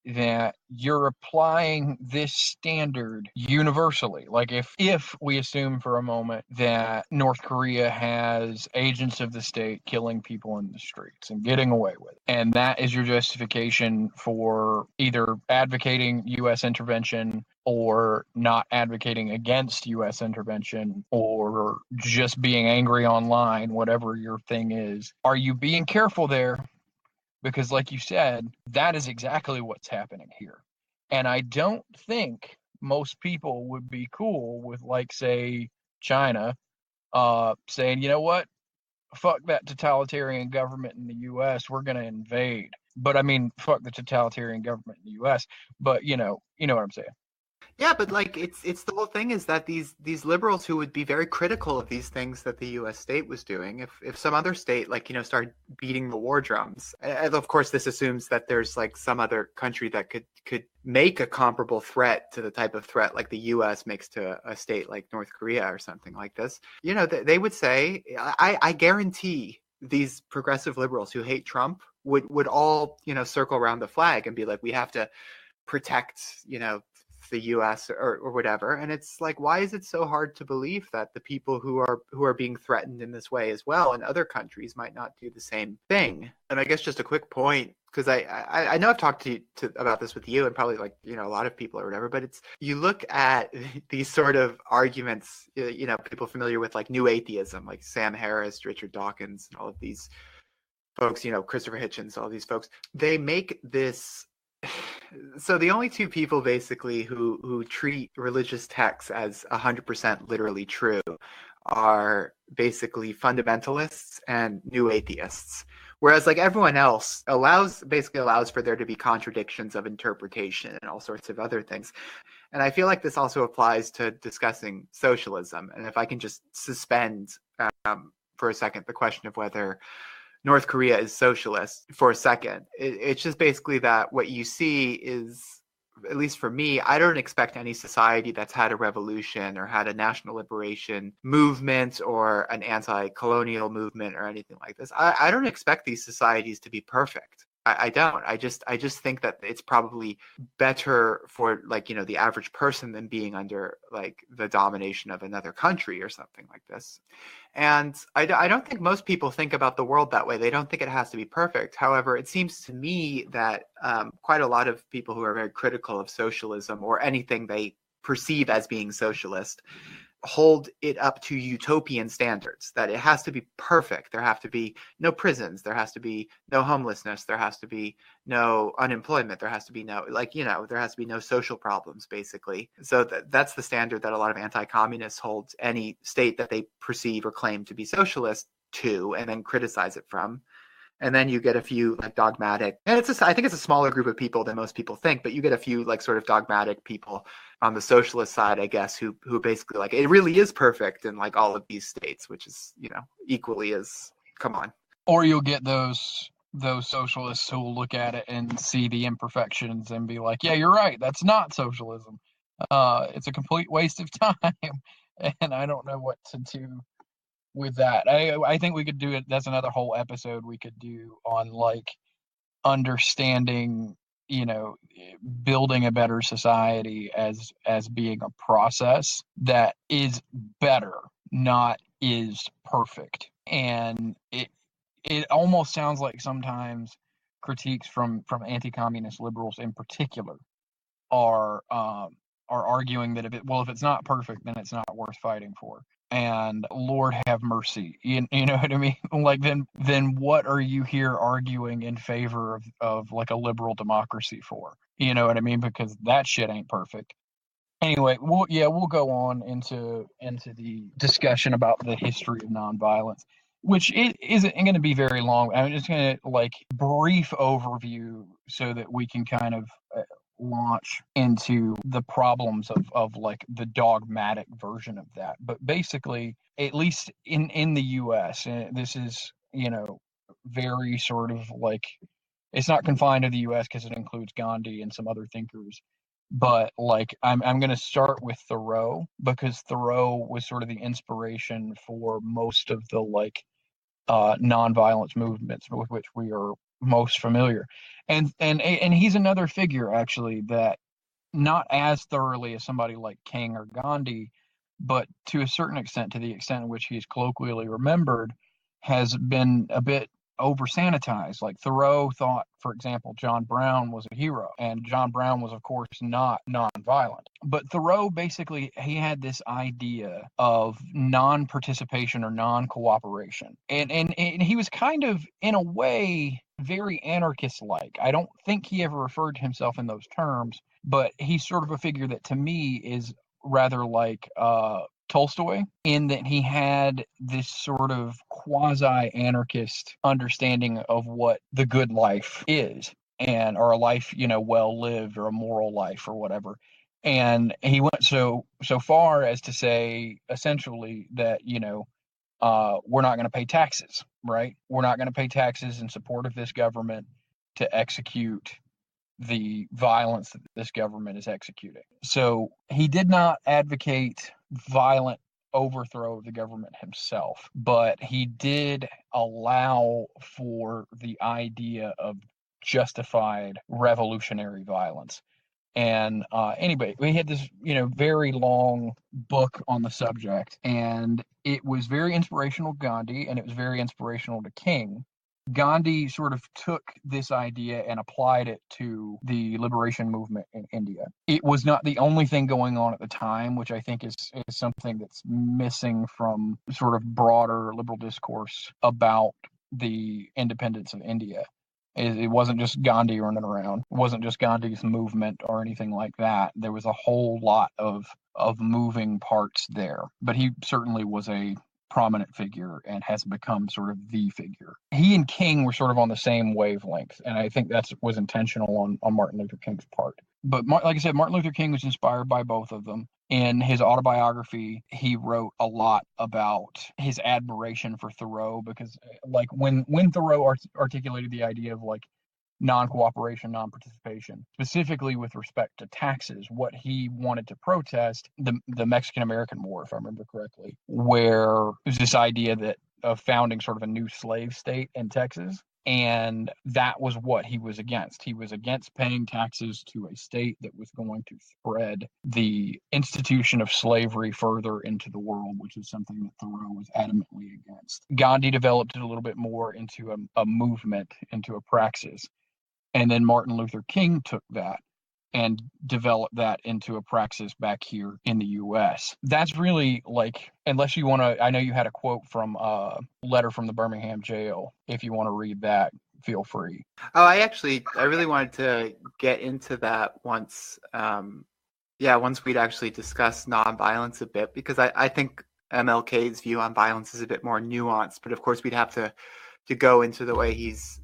that you're applying this standard universally. Like if we assume for a moment that North Korea has agents of the state killing people in the streets and getting away with it, and that is your justification for either advocating U.S. intervention or not advocating against U.S. intervention or just being angry online, whatever your thing is, are you being careful there? Because like you said, that is exactly what's happening here. And I don't think most people would be cool with, like, say, China saying, you know what, fuck that totalitarian government in the U.S., we're going to invade. But I mean, fuck the totalitarian government in the U.S., but you know what I'm saying. Yeah, but like it's the whole thing is that these liberals who would be very critical of these things that the U.S. state was doing, if some other state like started beating the war drums, and of course this assumes that there's like some other country that could make a comparable threat to the type of threat like the U.S. makes to a state like North Korea or something like this, they would say, I guarantee these progressive liberals who hate Trump would all circle around the flag and be like, we have to protect the US or whatever. And it's like, why is it so hard to believe that the people who are being threatened in this way as well in other countries might not do the same thing? And I guess just a quick point, because I know I've talked to about this with you and probably like a lot of people or whatever, but it's, you look at these sort of arguments, people familiar with like new atheism, like Sam Harris, Richard Dawkins, and all of these folks, Christopher Hitchens, all these folks, they make this. So the only two people basically who treat religious texts as 100% literally true are basically fundamentalists and new atheists. Whereas like everyone else allows for there to be contradictions of interpretation and all sorts of other things. And I feel like this also applies to discussing socialism. And if I can just suspend for a second the question of whether North Korea is socialist for a second. It's just basically that what you see is, at least for me, I don't expect any society that's had a revolution or had a national liberation movement or an anti-colonial movement or anything like this. I don't expect these societies to be perfect. I don't. I just think that it's probably better for like, the average person than being under like the domination of another country or something like this. And I don't think most people think about the world that way. They don't think it has to be perfect. However, it seems to me that quite a lot of people who are very critical of socialism or anything they perceive as being socialist hold it up to utopian standards, that it has to be perfect. There have to be no prisons. There has to be no homelessness. There has to be no unemployment. There has to be no, there has to be no social problems, basically. So that's the standard that a lot of anti-communists hold any state that they perceive or claim to be socialist to, and then criticize it from. And then you get a few like dogmatic, and I think it's a smaller group of people than most people think, but you get a few like sort of dogmatic people on the socialist side, I guess, who basically like, it really is perfect in like all of these states, which is, equally as, come on. Or you'll get those socialists who will look at it and see the imperfections and be like, yeah, you're right, that's not socialism. It's a complete waste of time, and I don't know what to do with that. I think we could do it. That's another whole episode we could do on like understanding, building a better society as being a process that is better, not is perfect. And it almost sounds like sometimes critiques from anti-communist liberals in particular are arguing that if it's not perfect, then it's not worth fighting for. And Lord have mercy, you know what I mean? Like then what are you here arguing in favor of like a liberal democracy for? You know what I mean? Because that shit ain't perfect. Anyway, we'll go on into the discussion about the history of nonviolence, which it isn't going to be very long. I'm just going to like brief overview so that we can kind of launch into the problems of like the dogmatic version of that. But basically, at least in the US, this is, very sort of like, it's not confined to the US because it includes Gandhi and some other thinkers. But like I'm going to start with Thoreau because Thoreau was sort of the inspiration for most of the like nonviolence movements with which we are most familiar. And he's another figure actually that not as thoroughly as somebody like King or Gandhi, but to a certain extent, to the extent in which he's colloquially remembered, has been a bit over sanitized. Like Thoreau thought, for example, John Brown was a hero, and John Brown was, of course, not nonviolent. But Thoreau basically he had this idea of non-participation or non-cooperation, and he was kind of in a way very anarchist-like. I don't think he ever referred to himself in those terms, but he's sort of a figure that to me is rather like Tolstoy, in that he had this sort of quasi-anarchist understanding of what the good life is, and or a life, well lived, or a moral life, or whatever. And he went so far as to say essentially that we're not going to pay taxes, right? We're not going to pay taxes in support of this government to execute the violence that this government is executing. So he did not advocate violent overthrow of the government himself, but he did allow for the idea of justified revolutionary violence. And anyway, we had this, very long book on the subject, and it was very inspirational to Gandhi, and it was very inspirational to King. Gandhi sort of took this idea and applied it to the liberation movement in India. It was not the only thing going on at the time, which I think is something that's missing from sort of broader liberal discourse about the independence of India. It wasn't just Gandhi running around. It wasn't just Gandhi's movement or anything like that. There was a whole lot of moving parts there. But he certainly was a prominent figure and has become sort of the figure. He and King were sort of on the same wavelength, and I think that was intentional on Martin Luther King's part. But like I said, Martin Luther King was inspired by both of them. In his autobiography, he wrote a lot about his admiration for Thoreau, because like when Thoreau articulated the idea of like non-cooperation, non-participation, specifically with respect to taxes, what he wanted to protest, the Mexican-American War, if I remember correctly, where there's this idea that of founding sort of a new slave state in Texas. And that was what he was against. He was against paying taxes to a state that was going to spread the institution of slavery further into the world, which is something that Thoreau was adamantly against. Gandhi developed it a little bit more into a movement, into a praxis. And then Martin Luther King took that and developed that into a praxis back here in the US. That's really like, unless you want to, I know you had a quote from a letter from the Birmingham jail. If you want to read that, feel free. Oh, I really wanted to get into that once, once we'd actually discuss nonviolence a bit, because I think MLK's view on violence is a bit more nuanced, but of course we'd have to go into the way he's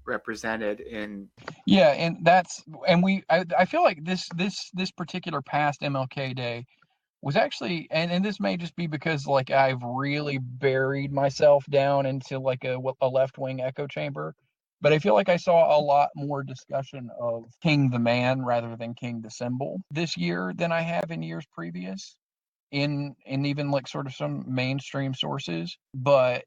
represented in. Yeah, and I feel like this particular past MLK Day was actually, and this may just be because like I've really buried myself down into like a left-wing echo chamber, But I feel like I saw a lot more discussion of King the Man rather than King the Symbol this year than I have in years previous in even like sort of some mainstream sources. But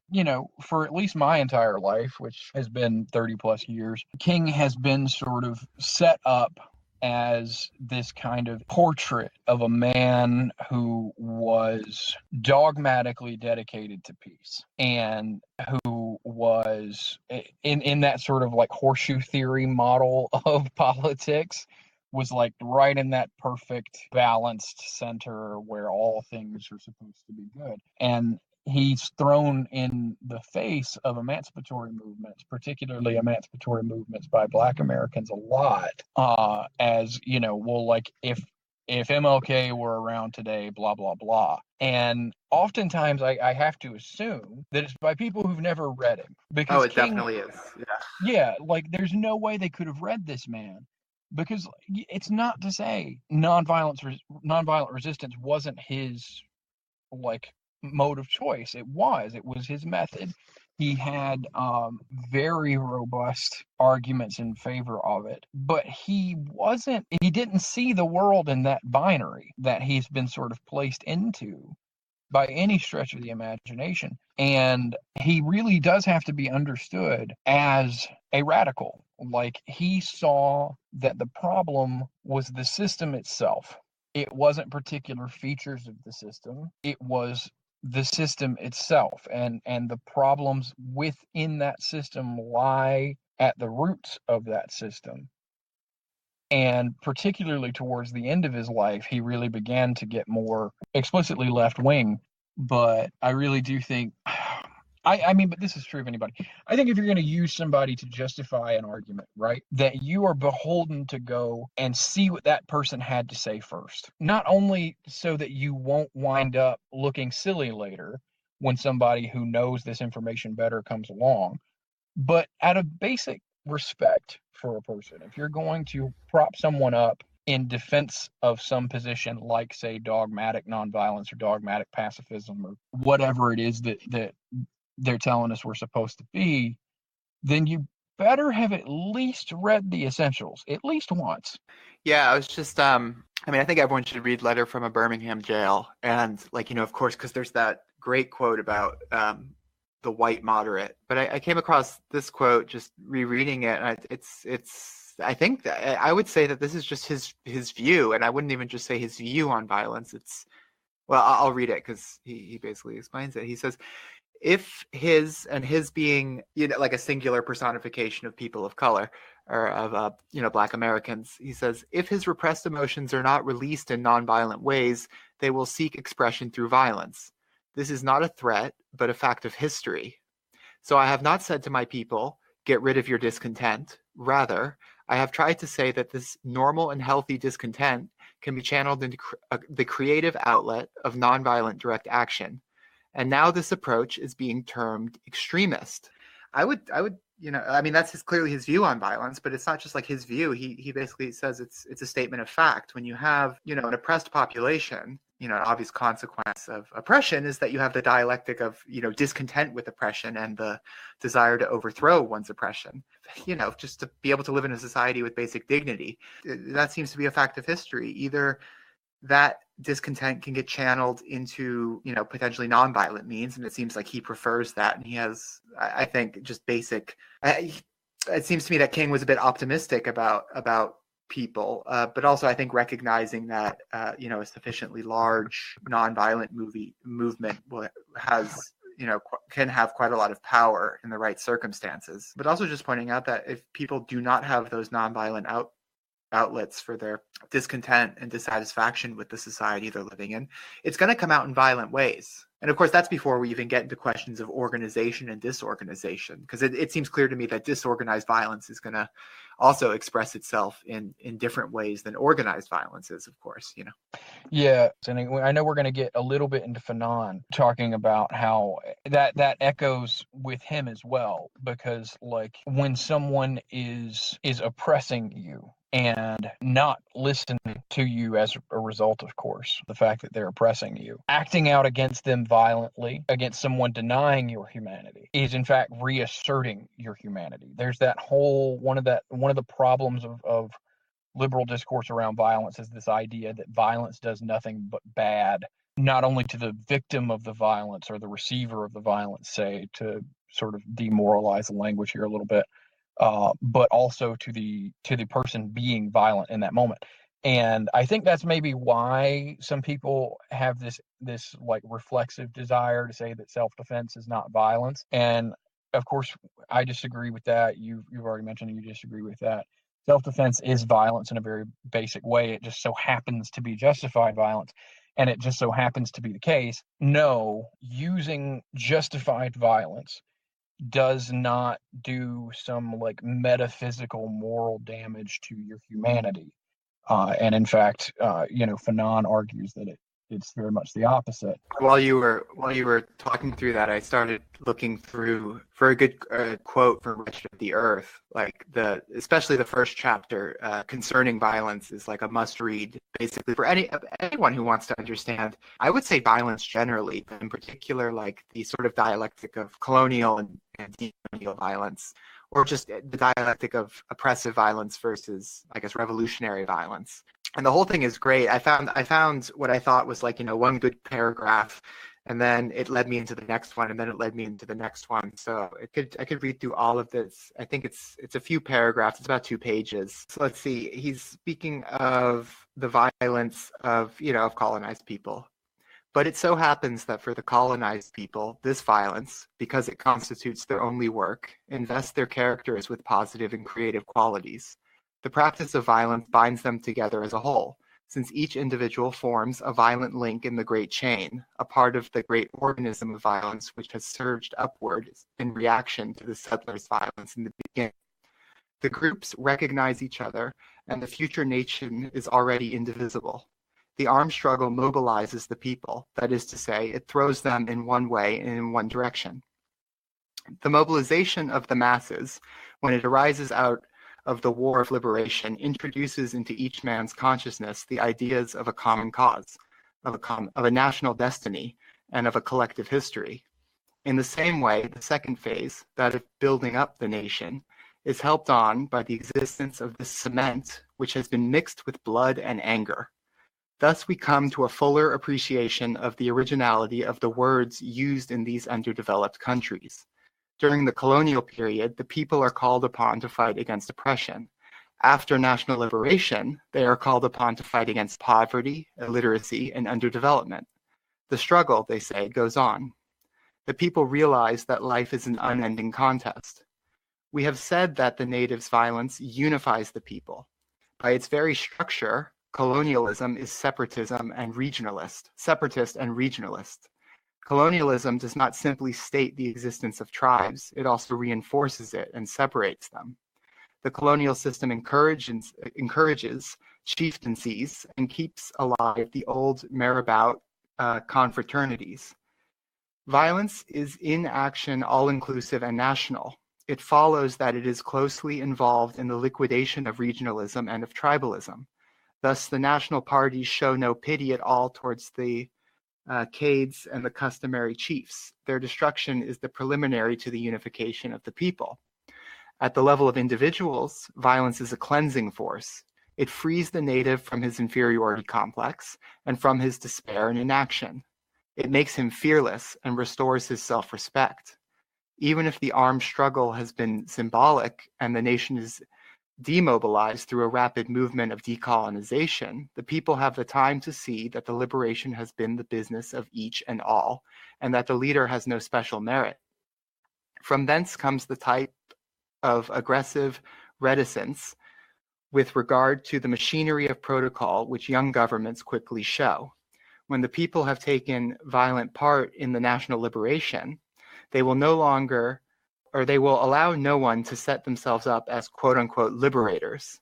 for at least my entire life, which has been 30 plus years, King has been sort of set up as this kind of portrait of a man who was dogmatically dedicated to peace, and who was in that sort of like horseshoe theory model of politics, was like right in that perfect balanced center where all things are supposed to be good. And he's thrown in the face of emancipatory movements, particularly emancipatory movements by Black Americans, a lot, as well, like if MLK were around today, blah blah blah. And oftentimes I have to assume that it's by people who've never read him, because it definitely is. Yeah, like there's no way they could have read this man, because it's not to say nonviolent resistance wasn't his like mode of choice. It was his method. He had very robust arguments in favor of it, but he didn't see the world in that binary that he's been sort of placed into by any stretch of the imagination. And he really does have to be understood as a radical. Like, he saw that the problem was the system itself. It wasn't particular features of the system. It was the system itself. And the problems within that system lie at the roots of that system. And particularly towards the end of his life, he really began to get more explicitly left-wing. But I really do think, I mean, but this is true of anybody. I think if you're going to use somebody to justify an argument, right, that you are beholden to go and see what that person had to say first. Not only so that you won't wind up looking silly later when somebody who knows this information better comes along, but out of basic respect for a person. If you're going to prop someone up in defense of some position, like, say, dogmatic nonviolence or dogmatic pacifism or whatever it is that they're telling us we're supposed to be, then you better have at least read the essentials at least once. Yeah, I was just I think everyone should read Letter from a Birmingham Jail. And of course, because there's that great quote about the white moderate. But I came across this quote just rereading it, and I think that I would say that this is just his view, and I wouldn't even just say his view on violence. I'll read it because he basically explains it. He says, if his being like a singular personification of people of color or of Black Americans, he says, if his repressed emotions are not released in nonviolent ways, they will seek expression through violence. This is not a threat, but a fact of history. So I have not said to my people, get rid of your discontent. Rather, I have tried to say that this normal and healthy discontent can be channeled into the creative outlet of nonviolent direct action. And now this approach is being termed extremist. I would, that's clearly his view on violence, but it's not just like his view. He basically says it's a statement of fact. When you have, an oppressed population, an obvious consequence of oppression is that you have the dialectic of, discontent with oppression and the desire to overthrow one's oppression, just to be able to live in a society with basic dignity. That seems to be a fact of history. Either that discontent can get channeled into, potentially nonviolent means, and it seems like he prefers that. And he has, I think, just basic. It seems to me that King was a bit optimistic about people, but also I think recognizing that a sufficiently large nonviolent movement has can have quite a lot of power in the right circumstances. But also just pointing out that if people do not have those nonviolent outlets for their discontent and dissatisfaction with the society they're living in, it's going to come out in violent ways. And of course, that's before we even get into questions of organization and disorganization, because it seems clear to me that disorganized violence is going to also express itself in different ways than organized violence is, of course, Yeah, and I know we're going to get a little bit into Fanon, talking about how that echoes with him as well, because like when someone is oppressing you and not listening to you as a result, of course, the fact that they're oppressing you. Acting out against them violently, against someone denying your humanity, is in fact reasserting your humanity. There's that whole one of the problems of liberal discourse around violence is this idea that violence does nothing but bad, not only to the victim of the violence or the receiver of the violence, say, to sort of demoralize the language here a little bit, but also to the person being violent in that moment. And I think that's maybe why some people have this like reflexive desire to say that self-defense is not violence. And of course, I disagree with that. You've already mentioned you disagree with that. Self-defense is violence in a very basic way. It just so happens to be justified violence. And it just so happens to be the case. No, using justified violence does not do some like metaphysical moral damage to your humanity. And in fact, Fanon argues that it's very much the opposite. While you were talking through that, I started looking through for a good quote from Wretched of the Earth. Like especially the first chapter concerning violence is like a must-read, basically for anyone who wants to understand. I would say violence generally, but in particular, like the sort of dialectic of colonial and decolonial violence, or just the dialectic of oppressive violence versus, I guess, revolutionary violence. And the whole thing is great. I found what I thought was like, one good paragraph, and then it led me into the next one, and then it led me into the next one. So I could read through all of this. I think it's a few paragraphs. It's about 2 pages. So let's see. He's speaking of the violence of colonized people. But it so happens that for the colonized people, this violence, because it constitutes their only work, invests their characters with positive and creative qualities. The practice of violence binds them together as a whole, since each individual forms a violent link in the great chain, a part of the great organism of violence which has surged upward in reaction to the settlers' violence in the beginning. The groups recognize each other, and the future nation is already indivisible. The armed struggle mobilizes the people, that is to say, it throws them in one way and in one direction. The mobilization of the masses, when it arises out of the war of liberation, introduces into each man's consciousness the ideas of a common cause, of a national destiny, and of a collective history. In the same way, the second phase, that of building up the nation, is helped on by the existence of this cement which has been mixed with blood and anger. Thus we come to a fuller appreciation of the originality of the words used in these underdeveloped countries. During the colonial period, the people are called upon to fight against oppression. After national liberation, they are called upon to fight against poverty, illiteracy, and underdevelopment. The struggle, they say, goes on. The people realize that life is an unending contest. We have said that the natives' violence unifies the people. By its very structure, colonialism is separatist and regionalist. Colonialism does not simply state the existence of tribes, it also reinforces it and separates them. The colonial system encourages chieftaincies and keeps alive the old marabout confraternities. Violence is in action all-inclusive and national. It follows that it is closely involved in the liquidation of regionalism and of tribalism. Thus, the national parties show no pity at all towards the cades and the customary chiefs. Their destruction is the preliminary to the unification of the people. At the level of individuals, violence is a cleansing force. It frees the native from his inferiority complex and from his despair and inaction. It makes him fearless and restores his self-respect. Even if the armed struggle has been symbolic and the nation is demobilized through a rapid movement of decolonization, the people have the time to see that the liberation has been the business of each and all, and that the leader has no special merit. From thence comes the type of aggressive reticence with regard to the machinery of protocol which young governments quickly show. When the people have taken violent part in the national liberation, they will allow no one to set themselves up as quote-unquote liberators.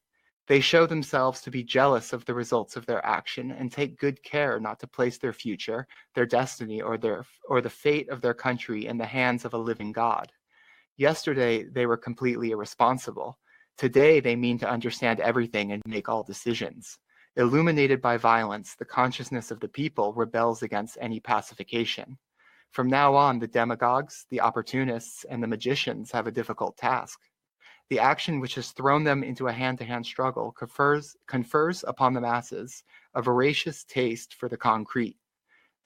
They show themselves to be jealous of the results of their action and take good care not to place their future, their destiny, or the fate of their country in the hands of a living God. Yesterday, they were completely irresponsible. Today, they mean to understand everything and make all decisions. Illuminated by violence, the consciousness of the people rebels against any pacification. From now on, the demagogues, the opportunists, and the magicians have a difficult task. The action which has thrown them into a hand-to-hand struggle confers upon the masses a voracious taste for the concrete.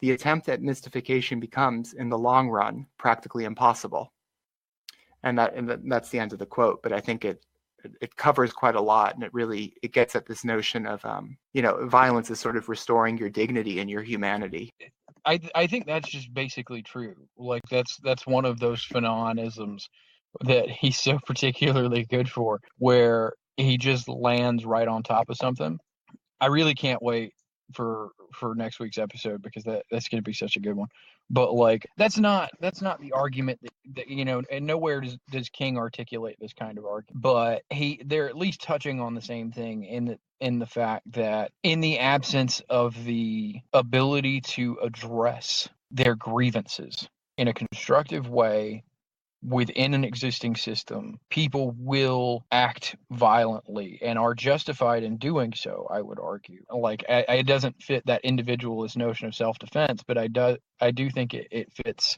The attempt at mystification becomes, in the long run, practically impossible. And that's the end of the quote, but I think it covers quite a lot, and it gets at this notion of violence is sort of restoring your dignity and your humanity. I think that's just basically true. Like that's one of those Fanonisms that he's so particularly good for, where he just lands right on top of something. I really can't wait for next week's episode, because that's going to be such a good one. But like that's not the argument that and nowhere does King articulate this kind of argument, but they're at least touching on the same thing in the fact that in the absence of the ability to address their grievances in a constructive way within an existing system, people will act violently and are justified in doing so, I would argue. Like, it doesn't fit that individualist notion of self-defense, but I do think it fits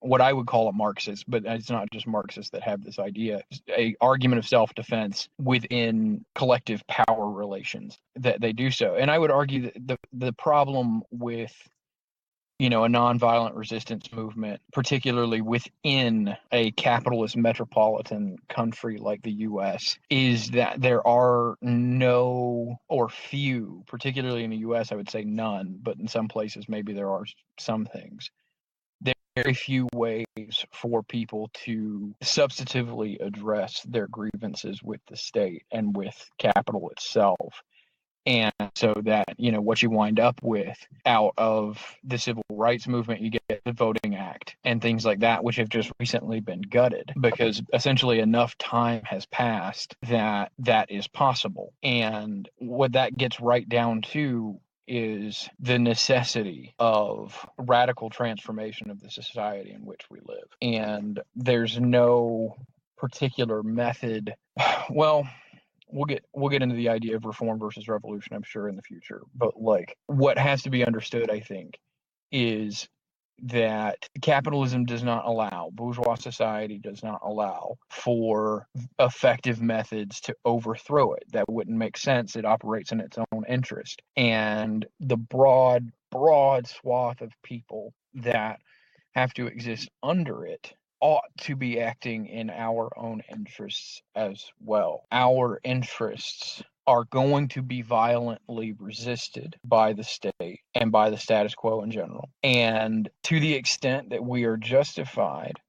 what I would call a Marxist, but it's not just Marxists that have this idea, a argument of self-defense within collective power relations, that they do so. And I would argue that the problem with a nonviolent resistance movement, particularly within a capitalist metropolitan country like the U.S., is that there are no, or few, particularly in the U.S., I would say none, but in some places maybe there are some things. There are very few ways for people to substantively address their grievances with the state and with capital itself. And so that, what you wind up with out of the civil rights movement, you get the Voting Act and things like that, which have just recently been gutted because essentially enough time has passed that is possible. And what that gets right down to is the necessity of radical transformation of the society in which we live. And there's no particular method. Well, we'll get into the idea of reform versus revolution, I'm sure, in the future. But like, what has to be understood, I think, is that capitalism does not allow, bourgeois society does not allow for effective methods to overthrow it. That wouldn't make sense. It operates in its own interest. And the broad swath of people that have to exist under it ought to be acting in our own interests as well. Our interests are going to be violently resisted by the state and by the status quo in general. And to the extent that we are justified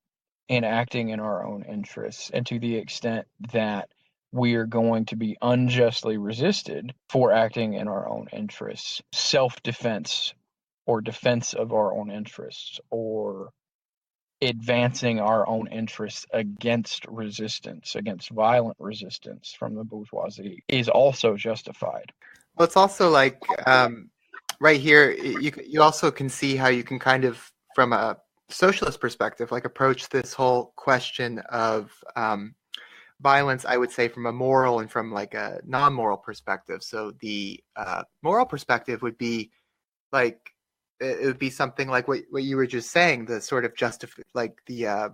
in acting in our own interests, and to the extent that we are going to be unjustly resisted for acting in our own interests, self-defense or defense of our own interests, or advancing our own interests against violent resistance from the bourgeoisie, is also justified. Well, it's also like right here, you also can see how you can kind of, from a socialist perspective, like approach this whole question of violence, I would say, from a moral and from like a non-moral perspective. So the moral perspective would be like, it would be something like what you were just saying, the sort of like the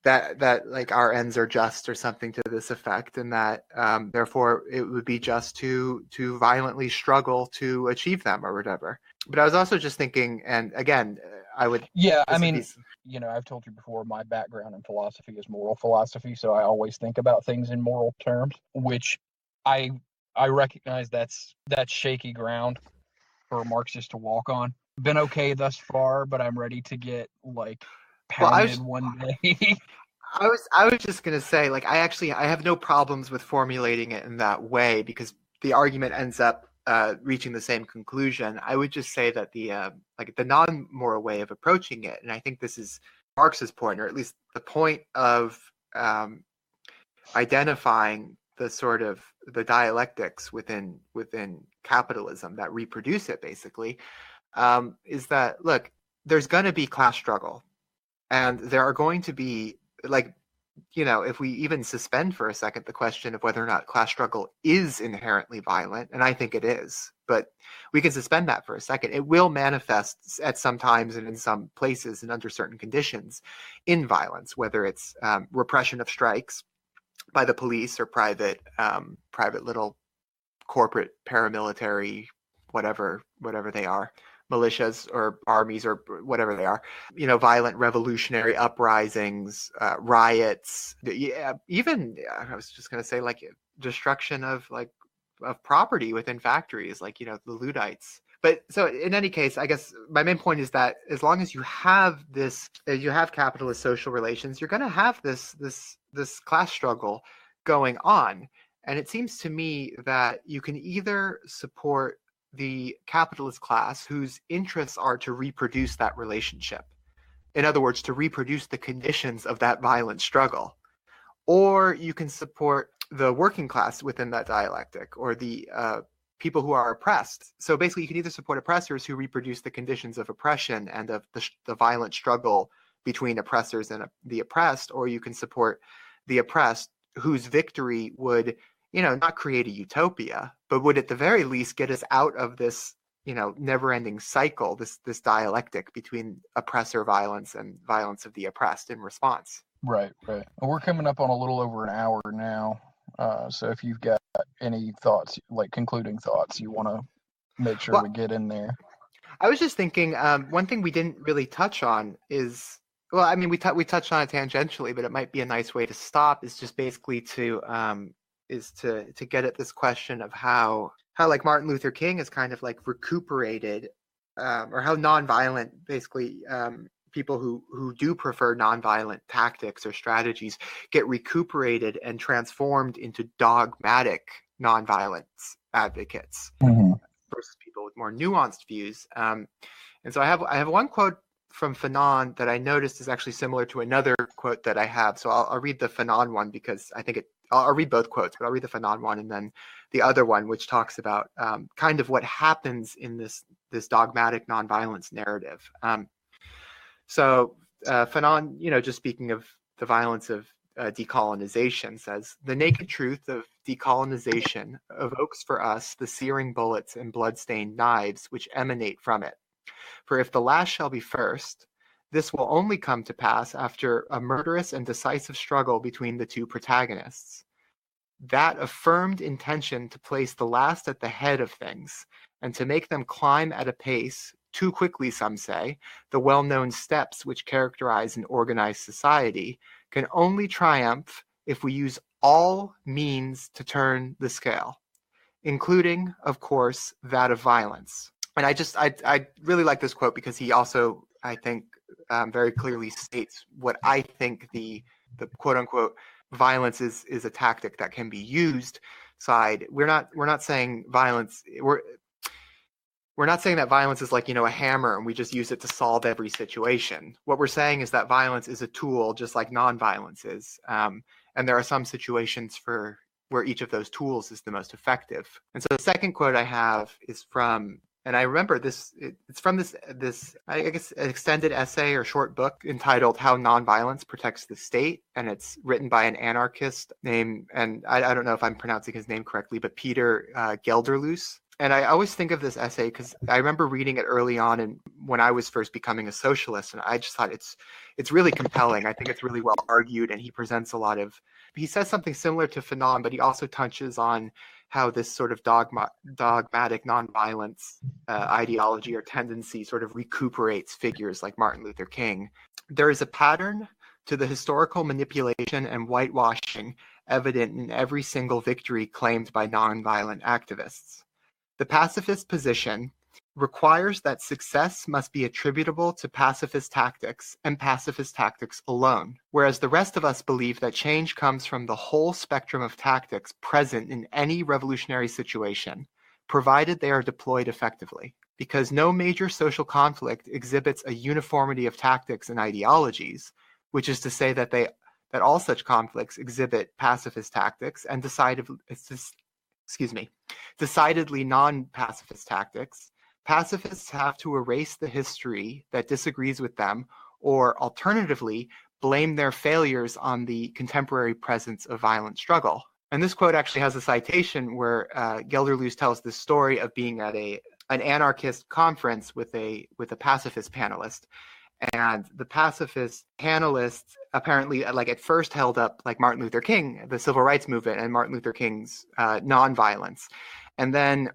that like our ends are just, or something to this effect, and that therefore it would be just to violently struggle to achieve them or whatever. But I was also just thinking, and again, I've told you before, my background in philosophy is moral philosophy, so I always think about things in moral terms, which I recognize that's shaky ground for a Marxist to walk on. Been okay thus far, but I'm ready to get like pounded one day. I was just gonna say, like, I have no problems with formulating it in that way, because the argument ends up reaching the same conclusion. I would just say that the non-moral way of approaching it, and I think this is Marx's point, or at least the point of identifying the sort of the dialectics within capitalism that reproduce it, basically, is that, look, there's going to be class struggle, and there are going to be, like, if we even suspend for a second the question of whether or not class struggle is inherently violent, and I think it is, but we can suspend that for a second. It will manifest at some times and in some places and under certain conditions in violence, whether it's repression of strikes by the police or private little corporate paramilitary, whatever they are, militias or armies or whatever they are, violent revolutionary uprisings, riots, even I was just going to say like destruction of property within factories, like, the Luddites. But so in any case, I guess my main point is that as long as you have capitalist social relations, you're going to have this class struggle going on. And it seems to me that you can either support the capitalist class whose interests are to reproduce that relationship. In other words, to reproduce the conditions of that violent struggle. Or you can support the working class within that dialectic, or the people who are oppressed. So basically, you can either support oppressors who reproduce the conditions of oppression and of the violent struggle between oppressors and the oppressed, or you can support the oppressed whose victory would not create a utopia, but would at the very least get us out of this, never-ending cycle, this dialectic between oppressor violence and violence of the oppressed in response. Right. Well, we're coming up on a little over an hour now. So if you've got any thoughts, like concluding thoughts, you want to make sure we get in there. I was just thinking, one thing we didn't really touch on is, well, I mean, we touched on it tangentially, but it might be a nice way to stop, is just basically to get at this question of how like Martin Luther King is kind of like recuperated, or how nonviolent, basically, people who do prefer nonviolent tactics or strategies get recuperated and transformed into dogmatic nonviolence advocates versus people with more nuanced views. And so I have one quote from Fanon that I noticed is actually similar to another quote that I have. So I'll read the Fanon one because I think I'll read both quotes, but I'll read the Fanon one and then the other one, which talks about kind of what happens in this dogmatic nonviolence narrative. So Fanon, just speaking of the violence of decolonization, says, "The naked truth of decolonization evokes for us the searing bullets and blood-stained knives which emanate from it. For if the last shall be first, this will only come to pass after a murderous and decisive struggle between the two protagonists. That affirmed intention to place the last at the head of things, and to make them climb at a pace, too quickly some say, the well-known steps which characterize an organized society, can only triumph if we use all means to turn the scale, including, of course, that of violence." And I really like this quote because he also, I think, very clearly states what I think the quote unquote violence is a tactic that can be used side. We're not saying violence. We're not saying that violence is like, a hammer and we just use it to solve every situation. What we're saying is that violence is a tool, just like nonviolence is. And there are some situations where each of those tools is the most effective. And so the second quote I have is from, and I remember this, it's from this, I guess, extended essay or short book entitled "How Nonviolence Protects the State." And it's written by an anarchist named, and I don't know if I'm pronouncing his name correctly, but Peter Gelderloos. And I always think of this essay because I remember reading it early on and when I was first becoming a socialist, and I just thought it's really compelling. I think it's really well argued, and he he says something similar to Fanon, but he also touches on how this sort of dogmatic nonviolence ideology or tendency sort of recuperates figures like Martin Luther King. "There is a pattern to the historical manipulation and whitewashing evident in every single victory claimed by nonviolent activists. The pacifist position requires that success must be attributable to pacifist tactics and pacifist tactics alone, whereas the rest of us believe that change comes from the whole spectrum of tactics present in any revolutionary situation, provided they are deployed effectively. Because no major social conflict exhibits a uniformity of tactics and ideologies, which is to say that all such conflicts exhibit pacifist tactics and decidedly non-pacifist tactics, pacifists have to erase the history that disagrees with them, or alternatively, blame their failures on the contemporary presence of violent struggle. And this quote actually has a citation where Gelderloos tells this story of being at an anarchist conference with a pacifist panelist. And the pacifist panelists apparently, like, at first held up like Martin Luther King, the civil rights movement, and Martin Luther King's nonviolence. And then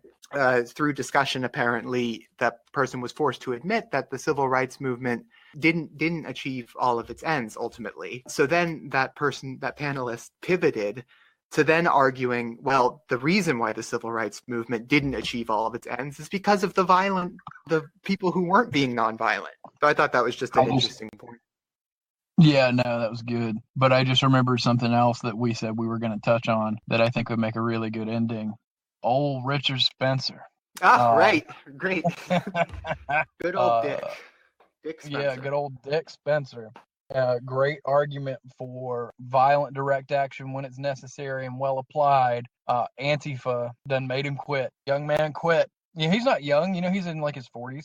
through discussion, apparently, that person was forced to admit that the civil rights movement didn't achieve all of its ends ultimately. So then that panelist pivoted to then arguing, well, the reason why the civil rights movement didn't achieve all of its ends is because of the people who weren't being nonviolent. So I thought that was just an interesting point. Yeah, no, that was good. But I just remembered something else that we said we were going to touch on that I think would make a really good ending. Old Richard Spencer. Right. Great. Good old Dick. Dick Spencer. Yeah, good old Dick Spencer. Great argument for violent direct action when it's necessary and well applied. Antifa done made him quit. Young man quit. Yeah, he's not young. He's in like his 40s.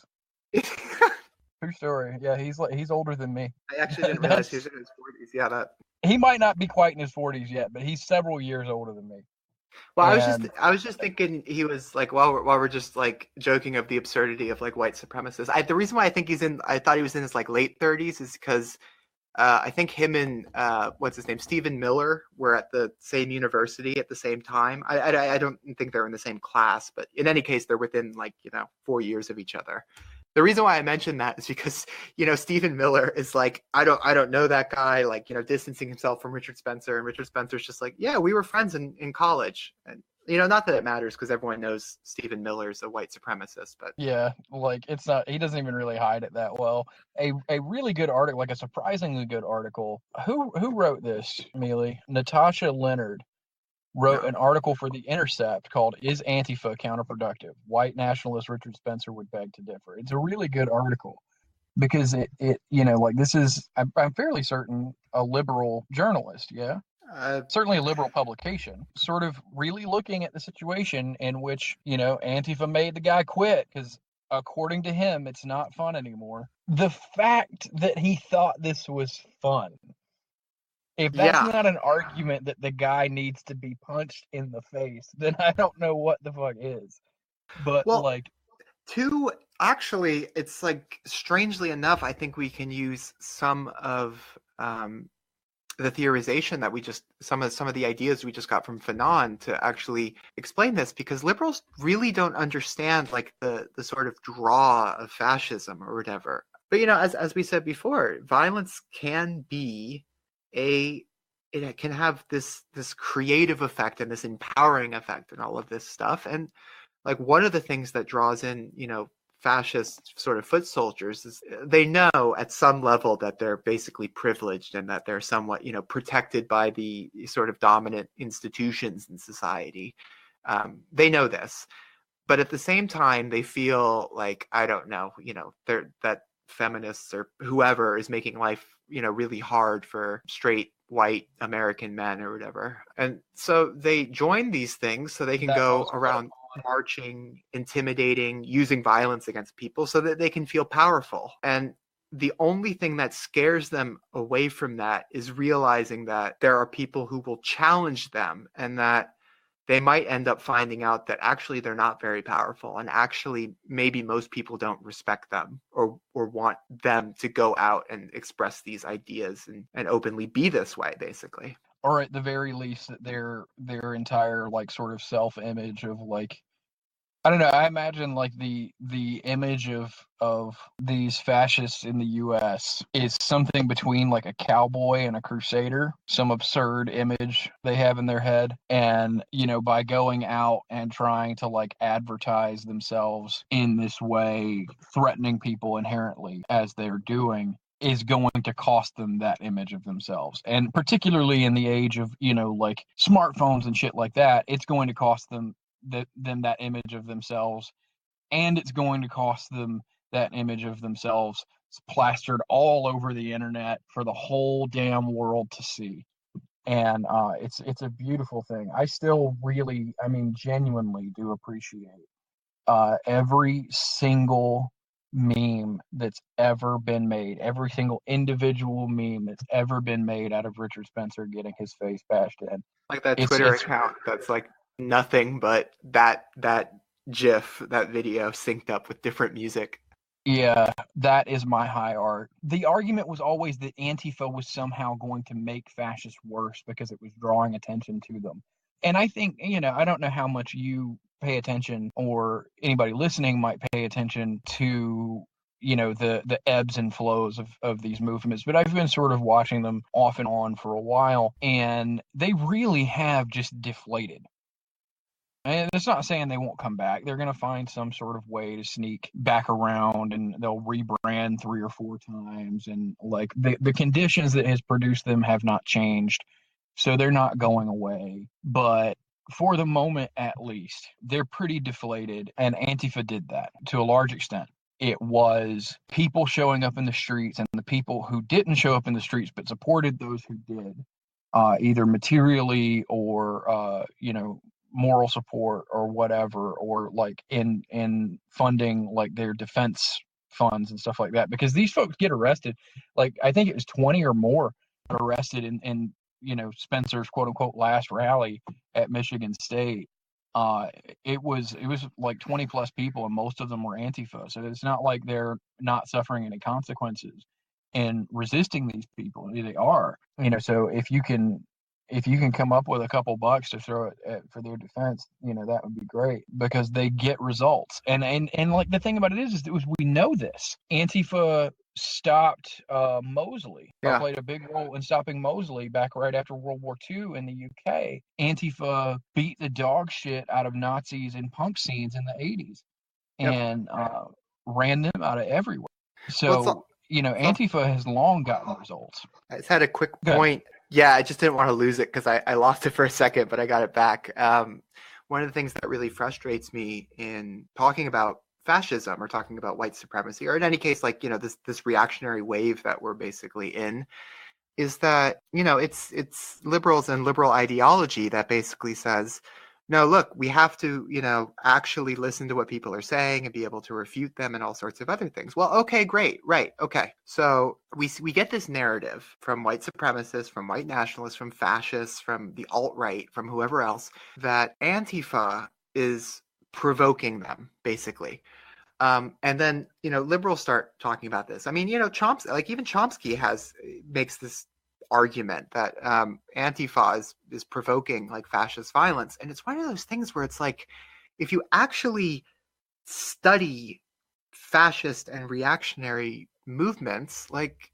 True story. Yeah, he's older than me. I actually didn't realize he was in his 40s. Yeah, he might not be quite in his 40s yet, but he's several years older than me. Well, I was just thinking he was like, while we're just like joking of the absurdity of like white supremacists. The reason why I think I thought he was in his like late 30s is because I think him and what's his name, Stephen Miller, were at the same university at the same time. I don't think they're in the same class, but in any case, they're within like 4 years of each other. The reason why I mentioned that is because, Stephen Miller is like, I don't know that guy, like, distancing himself from Richard Spencer. And Richard Spencer's just like, yeah, we were friends in college. And, not that it matters because everyone knows Stephen Miller's a white supremacist. But yeah, like it's not, he doesn't even really hide it that well. A really good article, like a surprisingly good article. Who wrote this, Meali? Natasha Leonard wrote an article for The Intercept called "Is Antifa Counterproductive? White nationalist Richard Spencer would beg to differ." It's a really good article because it like this is, I'm fairly certain, a liberal journalist, yeah? Certainly a liberal publication, sort of really looking at the situation in which, Antifa made the guy quit because according to him, it's not fun anymore. The fact that he thought this was fun, if that's not an argument that the guy needs to be punched in the face, then I don't know what the fuck is. But actually, it's like, strangely enough, I think we can use some of the theorization that some of the ideas we just got from Fanon to actually explain this, because liberals really don't understand like the sort of draw of fascism or whatever. But as we said before, violence can be it can have this creative effect and this empowering effect and all of this stuff. And like, one of the things that draws in, fascist sort of foot soldiers is they know at some level that they're basically privileged and that they're somewhat, protected by the sort of dominant institutions in society. They know this, but at the same time, they feel like, I don't know, that feminists or whoever is making life, really hard for straight white American men or whatever. And so they join these things so they can go around marching, intimidating, using violence against people so that they can feel powerful. And the only thing that scares them away from that is realizing that there are people who will challenge them, and that they might end up finding out that actually they're not very powerful, and actually maybe most people don't respect them or want them to go out and express these ideas and openly be this way, basically. Or at the very least, that their entire like sort of self-image of like, I don't know, I imagine like the image of these fascists in the US is something between like a cowboy and a crusader, some absurd image they have in their head. And, by going out and trying to like advertise themselves in this way, threatening people inherently as they're doing, is going to cost them that image of themselves. And particularly in the age of, like smartphones and shit like that, it's going to cost them that image of themselves, and it's going to cost them that image of themselves plastered all over the internet for the whole damn world to see. And it's a beautiful thing. I still really, genuinely do appreciate every single meme that's ever been made, every single individual meme that's ever been made out of Richard Spencer getting his face bashed in. Like that It's Twitter account that's like nothing but that GIF, that video synced up with different music. Yeah, that is my high art. The argument was always that Antifa was somehow going to make fascists worse because it was drawing attention to them. And I think, I don't know how much you pay attention or anybody listening might pay attention to, the ebbs and flows of these movements, but I've been sort of watching them off and on for a while, and they really have just deflated. And it's not saying they won't come back. They're going to find some sort of way to sneak back around, and they'll rebrand 3 or 4 times. And like the conditions that has produced them have not changed. So they're not going away. But for the moment, at least, they're pretty deflated. And Antifa did that to a large extent. It was people showing up in the streets, and the people who didn't show up in the streets but supported those who did, either materially or, moral support or whatever, or like in funding like their defense funds and stuff like that, because these folks get arrested. Like I think it was 20 or more arrested in Spencer's quote unquote last rally at Michigan State. It was like 20 plus people, and most of them were Antifa. So it's not like they're not suffering any consequences in resisting these people. They are, so if you can come up with a couple bucks to throw for their defense, that would be great, because they get results. And like the thing about it is we know this. Antifa stopped Mosley. Yeah. Played a big role in stopping Mosley back right after World War II in the UK. Antifa beat the dog shit out of Nazis and punk scenes in the 80s, and ran them out of everywhere. So, Antifa has long gotten results. I just had a quick point. Yeah, I just didn't want to lose it because I lost it for a second, but I got it back. One of the things that really frustrates me in talking about fascism or talking about white supremacy, or in any case, like, this reactionary wave that we're basically in, is that, it's liberals and liberal ideology that basically says, no, look, we have to, actually listen to what people are saying and be able to refute them and all sorts of other things. Well, okay, great. Right. Okay. So we get this narrative from white supremacists, from white nationalists, from fascists, from the alt-right, from whoever else, that Antifa is provoking them, basically. And then, liberals start talking about this. I mean, Chomsky, like even Chomsky makes this argument that Antifa is provoking like fascist violence. And it's one of those things where it's like, if you actually study fascist and reactionary movements, like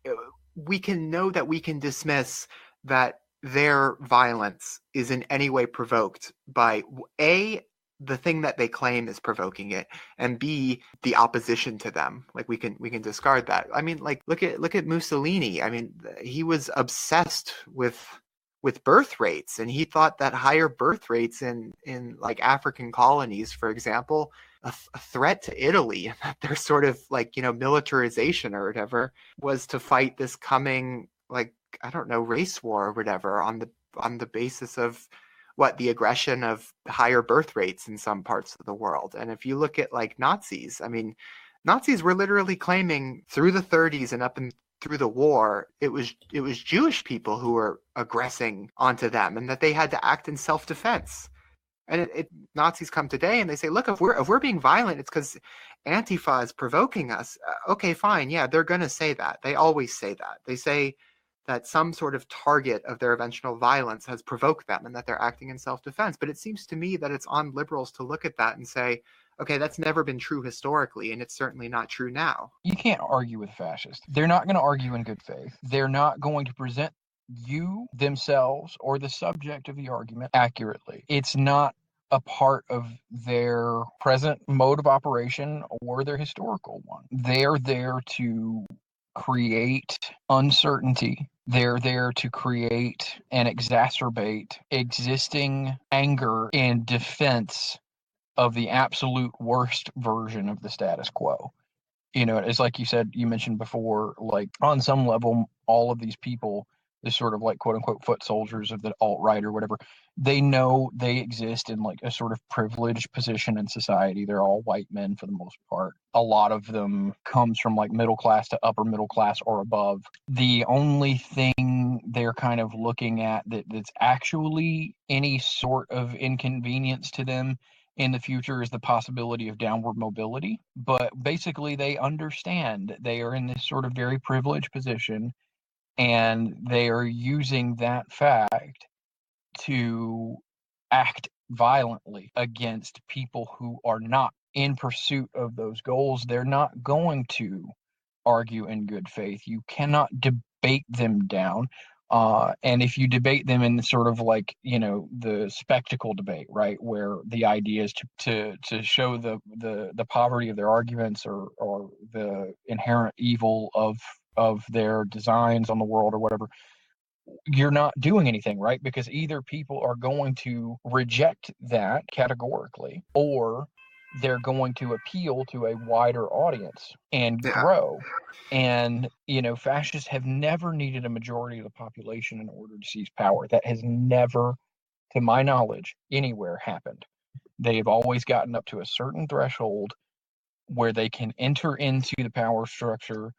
we can know that we can dismiss that their violence is in any way provoked by the thing that they claim is provoking it, and B, the opposition to them. Like we can discard that. I mean, like look at Mussolini. I mean, he was obsessed with birth rates, and he thought that higher birth rates in like African colonies, for example, a threat to Italy, and that their sort of like militarization or whatever was to fight this coming, like, I don't know, race war or whatever on the basis of the aggression of higher birth rates in some parts of the world. And if you look at like Nazis, I mean, Nazis were literally claiming through the 30s and up and through the war, it was Jewish people who were aggressing onto them, and that they had to act in self-defense. And Nazis come today and they say, look, if we're being violent, it's because Antifa is provoking us. Okay, fine. Yeah, they're going to say that. They always say that. They say that some sort of target of their eventual violence has provoked them and that they're acting in self-defense. But it seems to me that it's on liberals to look at that and say, okay, that's never been true historically, and it's certainly not true now. You can't argue with fascists. They're not going to argue in good faith. They're not going to present you, themselves, or the subject of the argument accurately. It's not a part of their present mode of operation or their historical one. They're there to create uncertainty. They're there to create and exacerbate existing anger in defense of the absolute worst version of the status quo. It's like you said, you mentioned before, like on some level, all of these people the sort of like quote unquote foot soldiers of the alt-right or whatever, they know they exist in like a sort of privileged position in society. They're all white men for the most part. A lot of them comes from like middle class to upper middle class or above. The only thing they're kind of looking at that's actually any sort of inconvenience to them in the future is the possibility of downward mobility. But basically, they understand they are in this sort of very privileged position, and they are using that fact to act violently against people who are not in pursuit of those goals. They're not going to argue in good faith. You cannot debate them down. And if you debate them in the sort of like, the spectacle debate, right, where the idea is to show the poverty of their arguments, or the inherent evil of their designs on the world or whatever, you're not doing anything, right? Because either people are going to reject that categorically, or they're going to appeal to a wider audience and grow. And, fascists have never needed a majority of the population in order to seize power. That has never, to my knowledge, anywhere happened. They have always gotten up to a certain threshold where they can enter into the power structure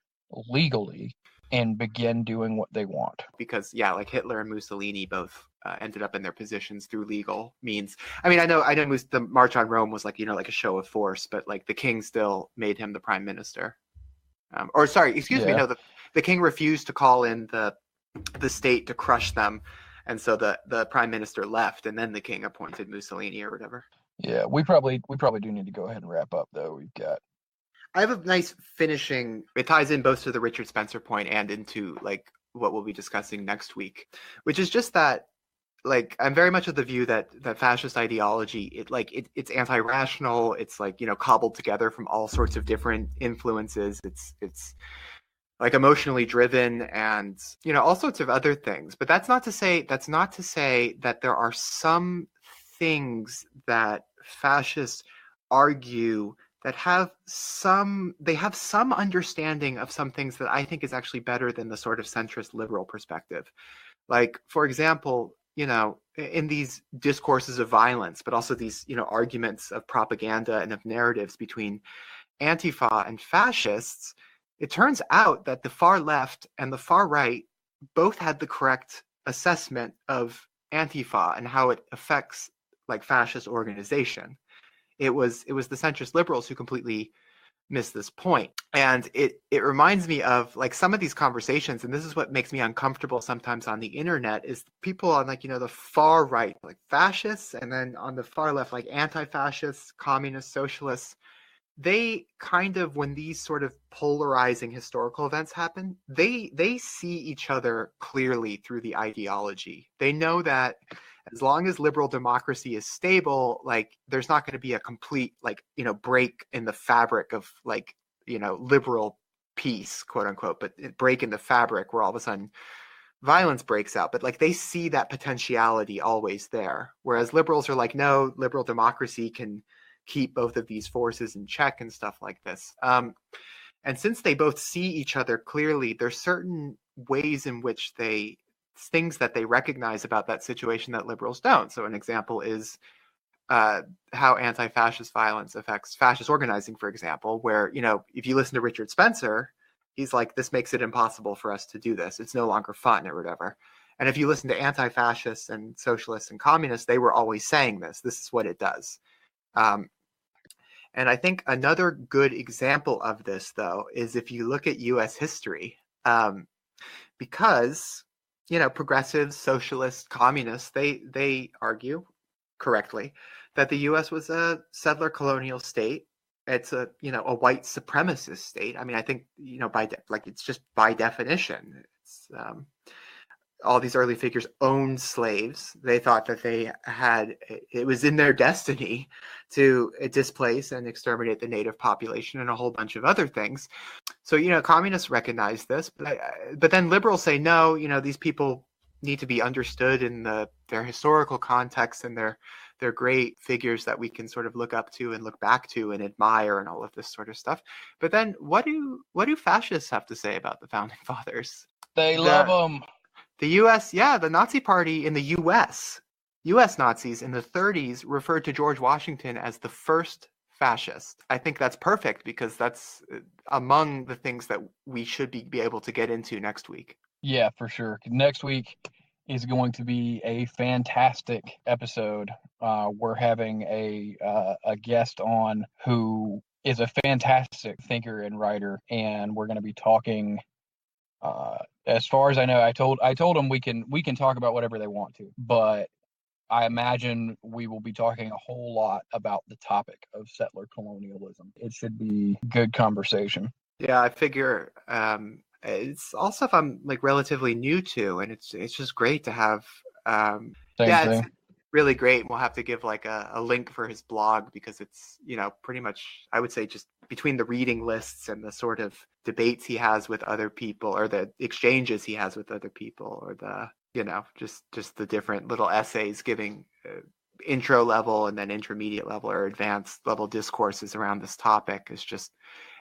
legally and begin doing what they want. Because like Hitler and Mussolini both ended up in their positions through legal means. I mean, I know the March on Rome was like a show of force, but like the king still made him the prime minister. No, the king refused to call in the state to crush them, and so the prime minister left, and then the king appointed Mussolini or whatever. Yeah, we probably do need to go ahead and wrap up, though. I have a nice finishing. It ties in both to the Richard Spencer point and into like what we'll be discussing next week, which is just that, like, I'm very much of the view that fascist ideology, it's anti-rational. It's like, cobbled together from all sorts of different influences. It's like emotionally driven and, all sorts of other things. But that's not to say that there are some things that fascists argue that have some understanding of some things that I think is actually better than the sort of centrist liberal perspective. Like, for example, in these discourses of violence, but also these, arguments of propaganda and of narratives between Antifa and fascists, it turns out that the far left and the far right both had the correct assessment of Antifa and how it affects like fascist organization. It was the centrist liberals who completely missed this point. And it reminds me of like some of these conversations, and this is what makes me uncomfortable sometimes on the internet, is people on like, the far right, like fascists, and then on the far left, like anti-fascists, communists, socialists. They kind of, when these sort of polarizing historical events happen, they see each other clearly through the ideology. They know that as long as liberal democracy is stable, like there's not going to be a complete like, break in the fabric of like, liberal peace, quote unquote, but break in the fabric where all of a sudden violence breaks out. But like they see that potentiality always there. Whereas liberals are like, no, liberal democracy can keep both of these forces in check and stuff like this. And since they both see each other clearly, there's certain ways in which things that they recognize about that situation that liberals don't. So an example is how anti-fascist violence affects fascist organizing, for example, where, if you listen to Richard Spencer, he's like, this makes it impossible for us to do this. It's no longer fun or whatever. And if you listen to anti-fascists and socialists and communists, they were always saying this is what it does. And I think another good example of this, though, is if you look at U.S. history, because, progressives, socialists, communists, they argue correctly that the U.S. was a settler colonial state. It's a white supremacist state. I mean, I think, it's just by definition. It's all these early figures owned slaves. They thought that it was in their destiny to displace and exterminate the native population and a whole bunch of other things. So, communists recognize this, but then liberals say, no, these people need to be understood in their historical context, and they're great figures that we can sort of look up to and look back to and admire and all of this sort of stuff. But then what do fascists have to say about the founding fathers? They love them. The U.S., yeah, the Nazi Party in the U.S. Nazis in the 30s referred to George Washington as the first fascist. I think that's perfect because that's among the things that we should be able to get into next week. Yeah, for sure. Next week is going to be a fantastic episode. We're having a guest on who is a fantastic thinker and writer, and we're going to be talking. As far as I know, I told them we can talk about whatever they want to, but I imagine we will be talking a whole lot about the topic of settler colonialism. It should be good conversation. Yeah, I figure it's all stuff I'm like relatively new to, and it's just great to have. Same It's thing. really great. We'll have to give like a link for his blog because it's, pretty much, I would say, just between the reading lists and the sort of debates he has with other people or the exchanges he has with other people or the, just the different little essays giving intro level and then intermediate level or advanced level discourses around this topic is just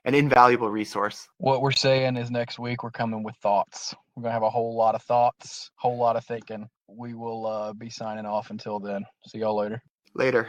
an invaluable resource. What we're saying is next week we're coming with thoughts. We're going to have a whole lot of thoughts, whole lot of thinking. We will be signing off until then. See y'all later. Later.